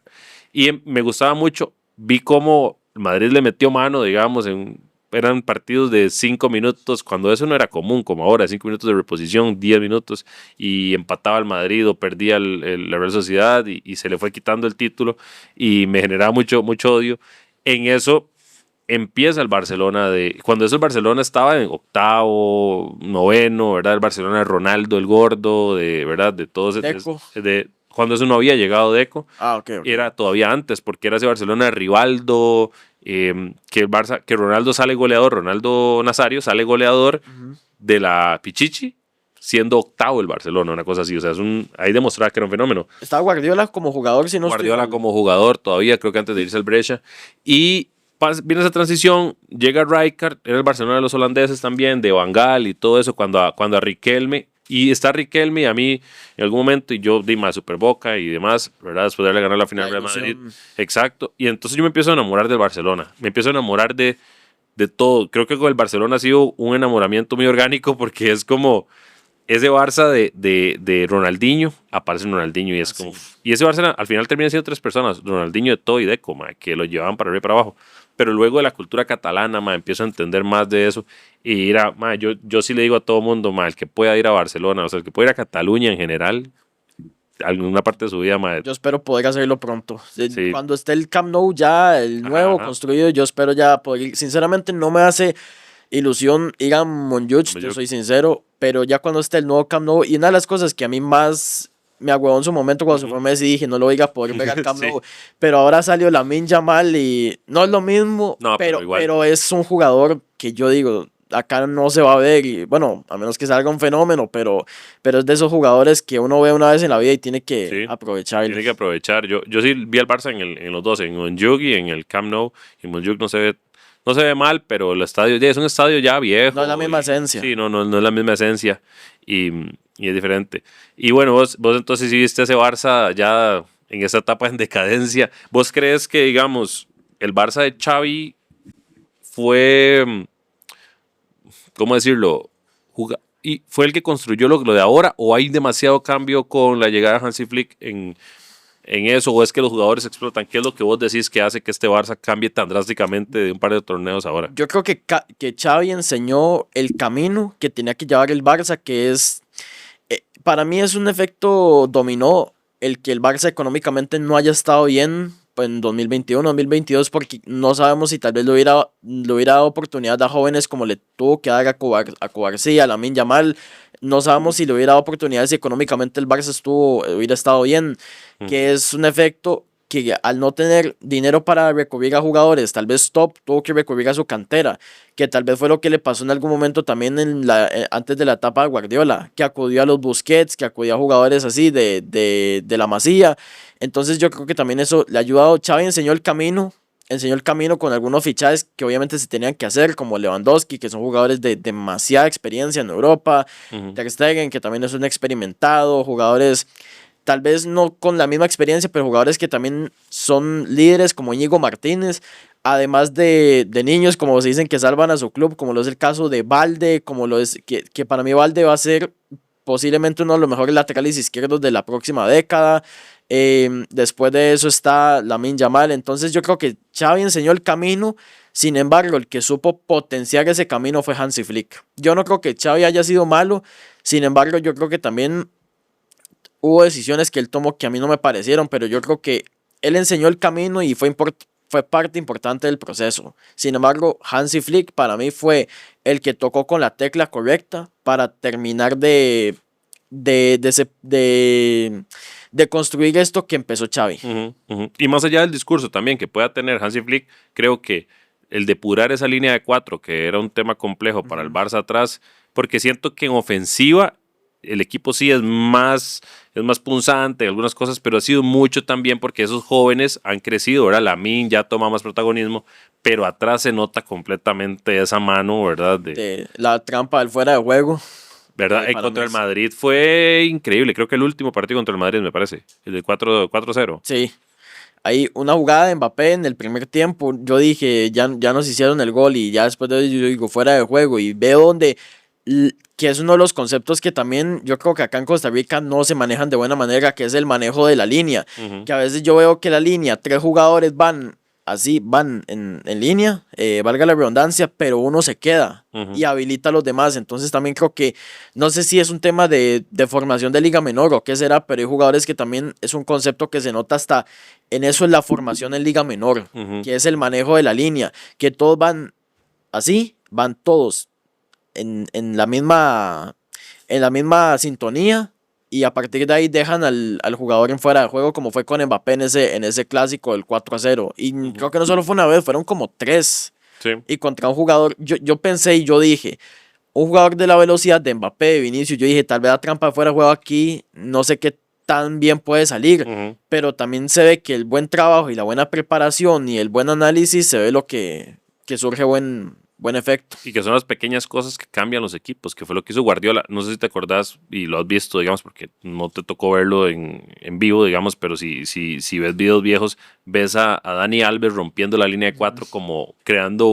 Y me gustaba mucho, vi cómo Madrid le metió mano, digamos, eran partidos de 5 minutos, cuando eso no era común, como ahora, 5 minutos de reposición, 10 minutos, y empataba el Madrid o perdía la Real Sociedad y se le fue quitando el título, y me generaba mucho odio. En eso empieza el Barcelona cuando eso el Barcelona estaba en 8º, 9º, ¿verdad? El Barcelona de Ronaldo el Gordo, ¿verdad? De todos cuando eso no había llegado Deco. Okay. Era todavía antes, porque era ese Barcelona de Rivaldo, que Ronaldo sale goleador, Ronaldo Nazario sale goleador de la Pichichi, siendo 8º el Barcelona, una cosa así. O sea, ahí demostraba que era un fenómeno. Estaba Guardiola como jugador, si no Guardiola como jugador todavía, creo que antes de irse al Brescia. Y viene esa transición, llega Rijkaard, era el Barcelona de los holandeses también, de Van Gaal y todo eso, cuando a Riquelme, y está Riquelme, y a mí en algún momento, y yo di más Super Boca y demás, ¿verdad? Después de haberle ganado la final Real Madrid. Exacto, y entonces yo me empiezo a enamorar del Barcelona, me empiezo a enamorar de todo. Creo que con el Barcelona ha sido un enamoramiento muy orgánico, porque es como ese Barça de Ronaldinho, aparece Ronaldinho y es como... Sí. Y ese Barça al final termina siendo 3 personas, Ronaldinho, Eto'o y Deco, que lo llevaban para arriba y para abajo. Pero luego de la cultura catalana, empiezo a entender más de eso. Y yo sí le digo a todo mundo, el que pueda ir a Barcelona, o sea, el que pueda ir a Cataluña en general, alguna parte de su vida, Yo espero poder hacerlo pronto. Sí. Cuando esté el Camp Nou ya, el nuevo construido, yo espero ya poder ir. Sinceramente no me hace ilusión ir a Montjuïc, yo soy sincero, pero ya cuando esté el nuevo Camp Nou, y una de las cosas que a mí más me agüevó en su momento cuando se fue Messi, dije, no lo voy a poder ver al Camp Nou, pero ahora salió Lamine Yamal y no es lo mismo, pero es un jugador que yo digo, acá no se va a ver, y bueno, a menos que salga un fenómeno, pero es de esos jugadores que uno ve una vez en la vida y tiene que aprovechar. Tiene que aprovechar. Yo sí vi al Barça en los dos, en Montjuïc y en el Camp Nou, y Montjuïc no se ve mal, pero el estadio es un estadio ya viejo. No es la misma esencia. Sí, no es la misma esencia. y, y es diferente. Y bueno, vos entonces sí viste ese Barça ya en esa etapa en decadencia. ¿Vos crees que, digamos, el Barça de Xavi fue, ¿cómo decirlo? ¿Y fue el que construyó lo de ahora o hay demasiado cambio con la llegada de Hansi Flick en eso, o es que los jugadores explotan? ¿Qué es lo que vos decís que hace que este Barça cambie tan drásticamente de un par de torneos ahora? Yo creo que Xavi enseñó el camino que tenía que llevar el Barça, que es, para mí es un efecto dominó el que el Barça económicamente no haya estado bien pues, en 2021, 2022, porque no sabemos si tal vez le hubiera dado oportunidad a jóvenes como le tuvo que dar a Cubarsí, a Lamine Yamal. No sabemos si le hubiera dado oportunidades si económicamente el Barça hubiera estado bien, que es un efecto que al no tener dinero para recurrir a jugadores, tal vez top, tuvo que recurrir a su cantera, que tal vez fue lo que le pasó en algún momento también antes de la etapa de Guardiola, que acudió a los Busquets, que acudió a jugadores así de la Masía. Entonces yo creo que también eso le ha ayudado. Xavi enseñó el camino con algunos fichajes que obviamente se tenían que hacer, como Lewandowski, que son jugadores de demasiada experiencia en Europa, Ter Stegen, que también es un experimentado, jugadores tal vez no con la misma experiencia, pero jugadores que también son líderes como Íñigo Martínez, además de niños como se dicen que salvan a su club, como lo es el caso de Valde, como lo es que para mí Valde va a ser posiblemente uno de los mejores laterales izquierdos de la próxima década. Después de eso está Lamine Yamal. Entonces yo creo que Xavi enseñó el camino. Sin embargo, el que supo potenciar ese camino fue Hansi Flick. Yo no creo que Xavi haya sido malo. Sin embargo, yo creo que también hubo decisiones que él tomó que a mí no me parecieron, pero yo creo que él enseñó el camino y fue parte importante del proceso. Sin embargo, Hansi Flick para mí fue el que tocó con la tecla correcta para terminar de construir esto que empezó Xavi. Y más allá del discurso también que pueda tener Hansi Flick, creo que el depurar esa línea de 4, que era un tema complejo para el Barça atrás, porque siento que en ofensiva el equipo sí es más punzante, algunas cosas, pero ha sido mucho también porque esos jóvenes han crecido, ¿verdad? Lamine ya toma más protagonismo, pero atrás se nota completamente esa mano, ¿verdad? De la trampa del fuera de juego. ¿Verdad? Contra el Madrid fue increíble. Creo que el último partido contra el Madrid, me parece. El de 4-0. Sí. Hay una jugada de Mbappé en el primer tiempo. Yo dije, ya nos hicieron el gol y ya después de eso yo digo, fuera de juego. Y veo donde, que es uno de los conceptos que también yo creo que acá en Costa Rica no se manejan de buena manera, que es el manejo de la línea. Que a veces yo veo que la línea, 3 jugadores van en línea, valga la redundancia, pero uno se queda y habilita a los demás. Entonces también creo que, no sé si es un tema de formación de liga menor o qué será, pero hay jugadores que también es un concepto que se nota hasta en eso, en la formación en liga menor, que es el manejo de la línea, que todos van así, van todos en la misma sintonía. Y a partir de ahí dejan al jugador en fuera de juego, como fue con Mbappé en ese clásico del 4-0. Y creo que no solo fue una vez, fueron como 3. Sí. Y contra un jugador, yo pensé y yo dije, un jugador de la velocidad de Mbappé, de Vinicius, yo dije, tal vez la trampa de fuera de juego aquí, no sé qué tan bien puede salir. Pero también se ve que el buen trabajo y la buena preparación y el buen análisis se ve lo que surge buen efecto. Y que son las pequeñas cosas que cambian los equipos, que fue lo que hizo Guardiola. No sé si te acordás y lo has visto, digamos, porque no te tocó verlo en vivo, digamos, pero si ves videos viejos, ves a Dani Alves rompiendo la línea de 4, como creando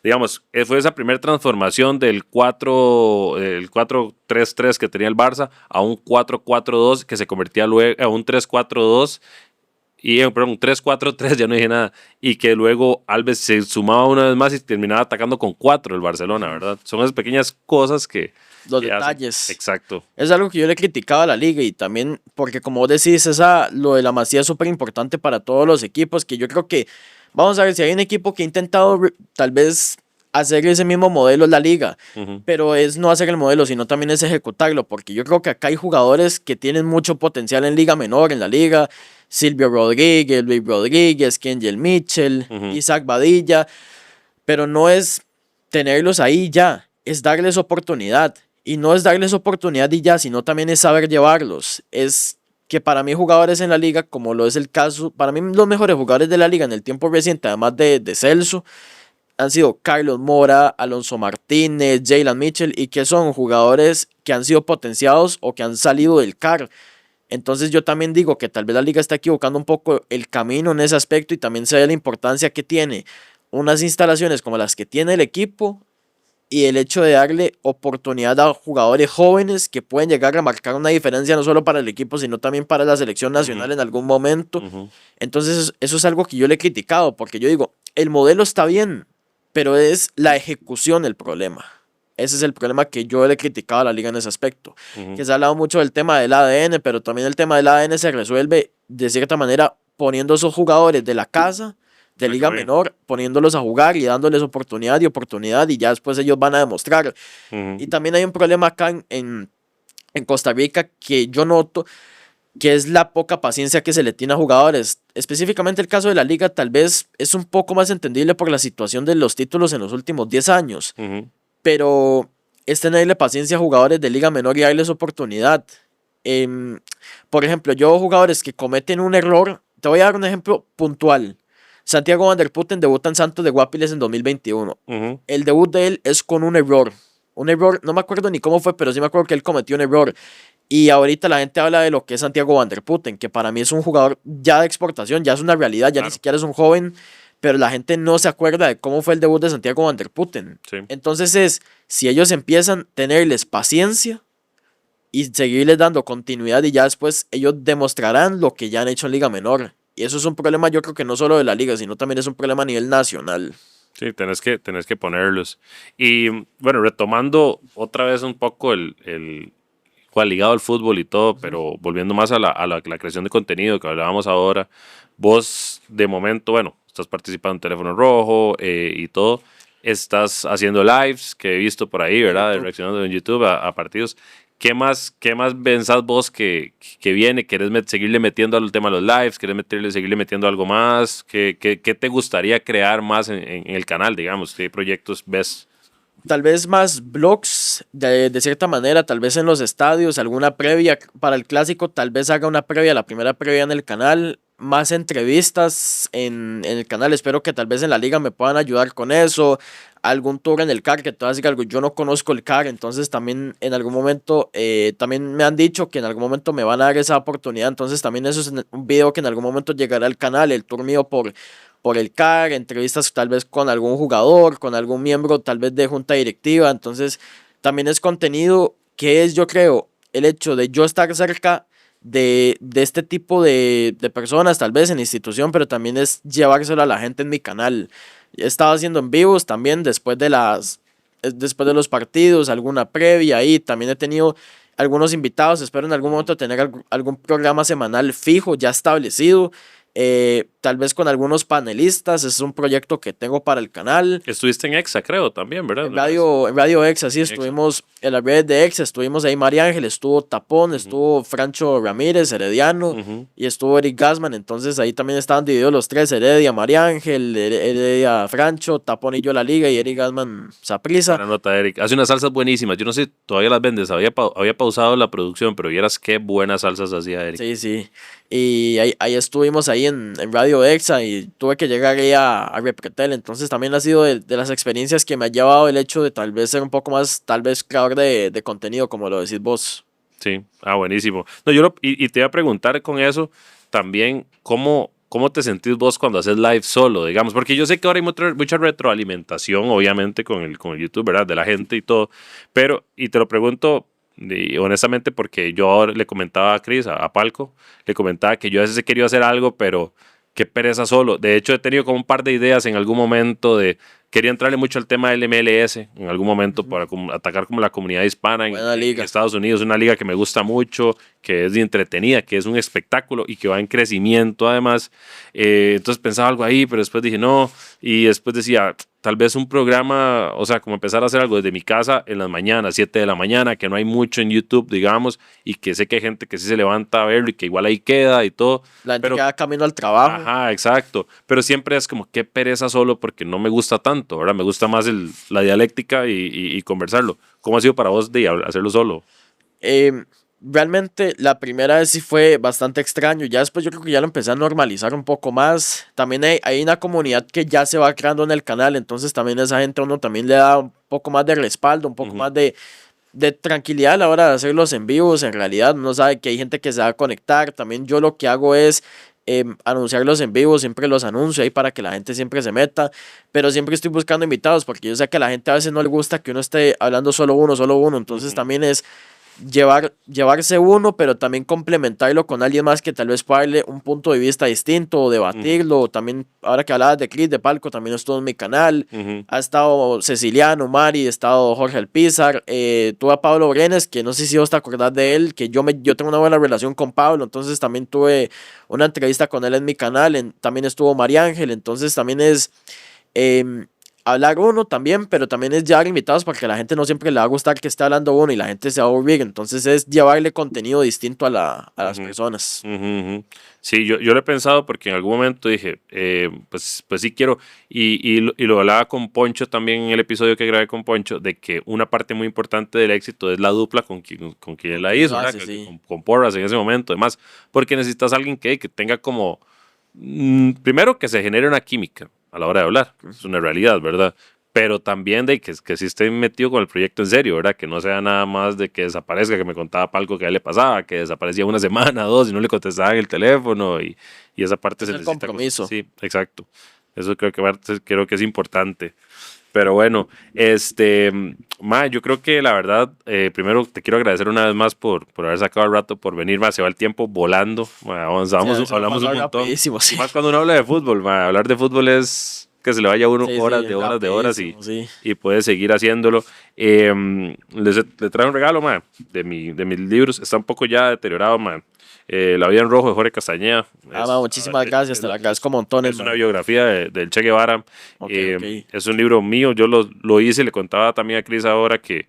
digamos, fue esa primera transformación del 4-3-3 que tenía el Barça a un 4-4-2 que se convertía luego a un 3-4-2. Perdón, 3-4-3, ya no dije nada. Y que luego Alves se sumaba una vez más y terminaba atacando con 4 el Barcelona, ¿verdad? Son esas pequeñas cosas que... Los detalles. Hacen. Exacto. Es algo que yo le criticaba a la liga y también porque como vos decís, lo de la Masía es súper importante para todos los equipos, que yo creo que, vamos a ver, si hay un equipo que ha intentado tal vez hacer ese mismo modelo en la liga, pero es no hacer el modelo, sino también es ejecutarlo, porque yo creo que acá hay jugadores que tienen mucho potencial en liga menor, en la liga, Silvio Rodríguez, Luis Rodríguez, Kenjel Mitchell, Isaac Badilla, pero no es tenerlos ahí ya, es darles oportunidad, y no es darles oportunidad y ya, sino también es saber llevarlos, es que para mí jugadores en la liga, como lo es el caso, para mí los mejores jugadores de la liga en el tiempo reciente, además de Celso, han sido Carlos Mora, Alonso Martínez, Jalen Mitchell, y que son jugadores que han sido potenciados o que han salido del CAR. Entonces yo también digo que tal vez la liga está equivocando un poco el camino en ese aspecto y también se ve la importancia que tiene unas instalaciones como las que tiene el equipo y el hecho de darle oportunidad a jugadores jóvenes que pueden llegar a marcar una diferencia no solo para el equipo, sino también para la selección nacional en algún momento. Entonces eso es algo que yo le he criticado, porque yo digo, el modelo está bien, pero es la ejecución el problema. Ese es el problema que yo le he criticado a la liga en ese aspecto. Que se ha hablado mucho del tema del ADN, pero también el tema del ADN se resuelve de cierta manera poniendo esos jugadores de la casa, de liga menor, poniéndolos a jugar y dándoles oportunidad y ya después ellos van a demostrar. Y también hay un problema acá en Costa Rica que yo noto, que es la poca paciencia que se le tiene a jugadores. Específicamente el caso de la liga tal vez es un poco más entendible por la situación de los títulos en los últimos 10 años. Pero es tenerle paciencia a jugadores de liga menor y darles oportunidad. Por ejemplo, yo veo jugadores que cometen un error. Te voy a dar un ejemplo puntual. Santiago Van der Putten debuta en Santos de Guapiles en 2021. El debut de él es con un error. Un error, no me acuerdo ni cómo fue, pero sí me acuerdo que él cometió un error. Y ahorita la gente habla de lo que es Santiago Van der Putten, que para mí es un jugador ya de exportación, ya es una realidad, ya ni siquiera es un joven, pero la gente no se acuerda de cómo fue el debut de Santiago Van der Putten. Entonces si ellos empiezan a tenerles paciencia y seguirles dando continuidad y ya después ellos demostrarán lo que ya han hecho en Liga Menor. Y eso es un problema yo creo que no solo de la liga, sino también es un problema a nivel nacional. Sí, tenés que ponerlos. Y bueno, retomando otra vez un poco el ligado al fútbol y todo, pero volviendo más a la creación de contenido que hablábamos ahora, vos de momento, bueno, estás participando en Teléfono Rojo y todo, estás haciendo lives que he visto por ahí, ¿verdad? Reaccionando en YouTube a partidos. ¿Qué más pensás vos que viene? ¿Querés seguirle metiendo al tema de los lives? ¿Querés seguirle metiendo algo más? ¿Qué te gustaría crear más en el canal, digamos? ¿Qué proyectos ves? Tal vez más vlogs, de cierta manera, tal vez en los estadios, alguna previa para el clásico, tal vez haga una previa, la primera previa en el canal, más entrevistas en el canal, espero que tal vez en la liga me puedan ayudar con eso, algún tour en el CAR, que te voy a decir algo, yo no conozco el CAR, entonces también en algún momento, también me han dicho que en algún momento me van a dar esa oportunidad, entonces también eso es un video que en algún momento llegará al canal, el tour mío por el CAR, entrevistas tal vez con algún jugador, con algún miembro tal vez de junta directiva, entonces también es contenido que es, yo creo, el hecho de yo estar cerca de este tipo de personas, tal vez en institución, pero también es llevárselo a la gente en mi canal. He estado haciendo en vivos también después de los partidos, alguna previa ahí, también he tenido algunos invitados, espero en algún momento tener algún programa semanal fijo, ya establecido, tal vez con algunos panelistas, es un proyecto que tengo para el canal. Estuviste en EXA, creo, también, ¿verdad? En Radio EXA, sí, estuvimos en la red de EXA, estuvimos ahí María Ángel, estuvo Tapón, estuvo Francho Ramírez, Herediano, y estuvo Eric Gassman, entonces ahí también estaban divididos los tres, Heredia, María Ángel, Heredia, Francho, Tapón y yo la liga, y Eric Gassman, Saprissa. Buena nota, Eric. Hace unas salsas buenísimas, yo no sé, todavía las vendes, había pausado la producción, pero vieras qué buenas salsas hacía Eric. Sí, y ahí estuvimos ahí en Radio EXA y tuve que llegar ahí a Repretel, entonces también ha sido de las experiencias que me ha llevado el hecho de tal vez ser un poco más, tal vez creador de contenido, como lo decís vos. Sí, buenísimo. No, y te iba a preguntar con eso también, ¿cómo te sentís vos cuando haces live solo, digamos? Porque yo sé que ahora hay mucha retroalimentación, obviamente, con el YouTube, ¿verdad? De la gente y todo, pero, y te lo pregunto honestamente porque yo ahora le comentaba a Chris, a Palco, le comentaba que yo a veces he querido hacer algo, pero qué pereza solo. De hecho, he tenido como un par de ideas en algún momento quería entrarle mucho al tema del MLS en algún momento para atacar como la comunidad hispana en Estados Unidos, una liga que me gusta mucho, que es entretenida, que es un espectáculo y que va en crecimiento además. Entonces pensaba algo ahí, pero después dije no, y después decía, tal vez un programa, o sea, como empezar a hacer algo desde mi casa en las mañanas, 7 de la mañana, que no hay mucho en YouTube, digamos, y que sé que hay gente que sí se levanta a verlo y que igual ahí queda y todo. La gente queda camino al trabajo. Ajá, exacto. Pero siempre es como, qué pereza solo porque no me gusta tanto, ¿verdad? Me gusta más la dialéctica y conversarlo. ¿Cómo ha sido para vos de hacerlo solo? realmente la primera vez sí fue bastante extraño. Ya después yo creo que ya lo empecé a normalizar un poco más. También hay una comunidad que ya se va creando en el canal. Entonces también esa gente a uno también le da un poco más de respaldo, un poco más de tranquilidad a la hora de hacer los en vivos. En realidad uno sabe que hay gente que se va a conectar. También yo lo que hago es anunciar los en vivos, siempre los anuncio ahí para que la gente siempre se meta, pero siempre estoy buscando invitados porque yo sé que a la gente a veces no le gusta que uno esté hablando solo uno, entonces también es llevarse uno, pero también complementarlo con alguien más que tal vez pueda darle un punto de vista distinto o debatirlo. También, ahora que hablabas de Chris de Palco, también estuvo en mi canal. Ha estado Ceciliano, Mari, ha estado Jorge Alpizar, tuve a Pablo Brenes, que no sé si vos te acordás de él, que yo tengo una buena relación con Pablo, entonces también tuve una entrevista con él en mi canal. También estuvo María Ángel, entonces también es... hablar uno también, pero también es llevar invitados porque a la gente no siempre le va a gustar que esté hablando uno y la gente se va a aburrir, entonces es llevarle contenido distinto a las personas. Sí, yo lo he pensado porque en algún momento dije, pues sí quiero, y lo hablaba con Poncho también en el episodio que grabé con Poncho, de que una parte muy importante del éxito es la dupla con quien él la hizo, ¿verdad? Sí. Con Porras en ese momento, además, porque necesitas a alguien que tenga como, primero que se genere una química a la hora de hablar, es una realidad, ¿verdad? Pero también de que sí esté metido con el proyecto en serio, ¿verdad? Que no sea nada más de que desaparezca, que me contaba algo que a él le pasaba, que desaparecía una semana, dos, y no le contestaban el teléfono, y esa parte Es se el necesita. compromiso. Sí, exacto. Eso creo que es importante. Pero bueno, yo creo que la verdad, primero te quiero agradecer una vez más por haber sacado el rato, por venir, se va el tiempo volando, hablamos un montón. Sí. Más cuando uno habla de fútbol, hablar de fútbol es que se le vaya a uno horas de horas y puede seguir haciéndolo. Le traigo un regalo, de mis libros, está un poco ya deteriorado, La vida en rojo de Jorge Castañeda. Muchísimas gracias, te lo agradezco montones. Es una biografía del Che Guevara. Okay. Es un libro mío, yo lo hice, le contaba también a Chris ahora que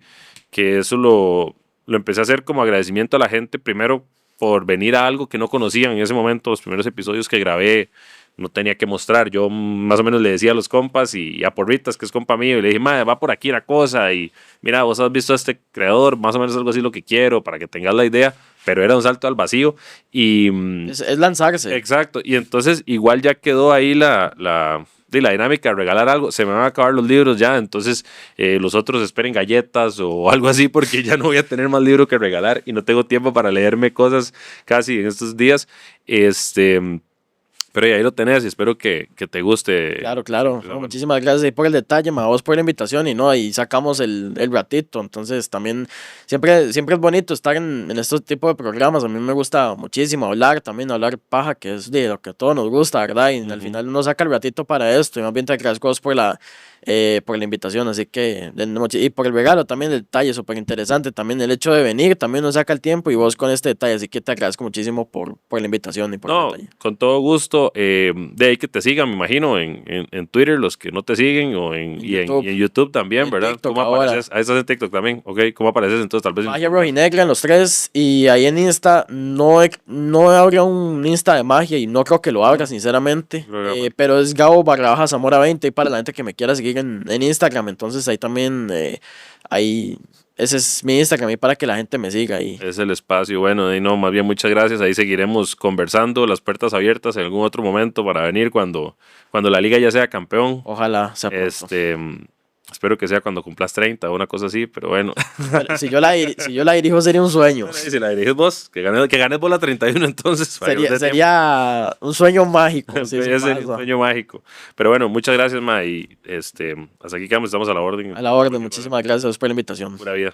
eso lo empecé a hacer como agradecimiento a la gente, primero por venir a algo que no conocían en ese momento, los primeros episodios que grabé no tenía que mostrar, yo más o menos le decía a los compas y a Porritas, que es compa mío, y le dije, va por aquí la cosa, y mira, vos has visto a este creador, más o menos algo así lo que quiero, para que tengas la idea, pero era un salto al vacío, y... Es lanzarse. Exacto, y entonces igual ya quedó ahí la dinámica de regalar algo, se me van a acabar los libros ya, entonces los otros esperen galletas o algo así porque ya no voy a tener más libros que regalar y no tengo tiempo para leerme cosas casi en estos días. Pero ahí lo tenés y espero que te guste. Claro. No, muchísimas gracias ahí por el detalle, a vos por la invitación y sacamos el ratito. Entonces también siempre es bonito estar en estos tipos de programas. A mí me gusta muchísimo hablar paja, que es de lo que a todos nos gusta, ¿verdad? Y al final uno saca el ratito para esto y más bien te agradezco a vos por la invitación, así que y por el regalo también, el detalle súper interesante, también el hecho de venir, también nos saca el tiempo y vos con este detalle, así que te agradezco muchísimo por la invitación y por el detalle. Con todo gusto, de ahí que te sigan, me imagino, en Twitter, los que no te siguen, y en YouTube también, ¿verdad? TikTok, ¿Cómo apareces? Ahí estás en TikTok también, ok, ¿cómo apareces entonces? Tal vez Magia Rojinegra en los tres, y ahí en Insta no abro un Insta de magia y no creo que lo abra sinceramente, pero es Gabo_Zamora20 y para la gente que me quiera seguir en Instagram, entonces ahí también ese es mi Instagram y para que la gente me siga ahí. Es el espacio, bueno, y no, más bien muchas gracias, ahí seguiremos conversando, las puertas abiertas en algún otro momento para venir cuando la liga ya sea campeón. Ojalá sea pronto. Espero que sea cuando cumplas 30 o una cosa así, pero bueno. Pero si yo la dirijo sería un sueño. Si la diriges vos, que ganes vos la 31 entonces. Sería un sueño mágico. Sería un sueño mágico. Pero bueno, muchas gracias, y hasta aquí quedamos, estamos a la orden. A la orden, muchísimas gracias por la invitación. Pura vida.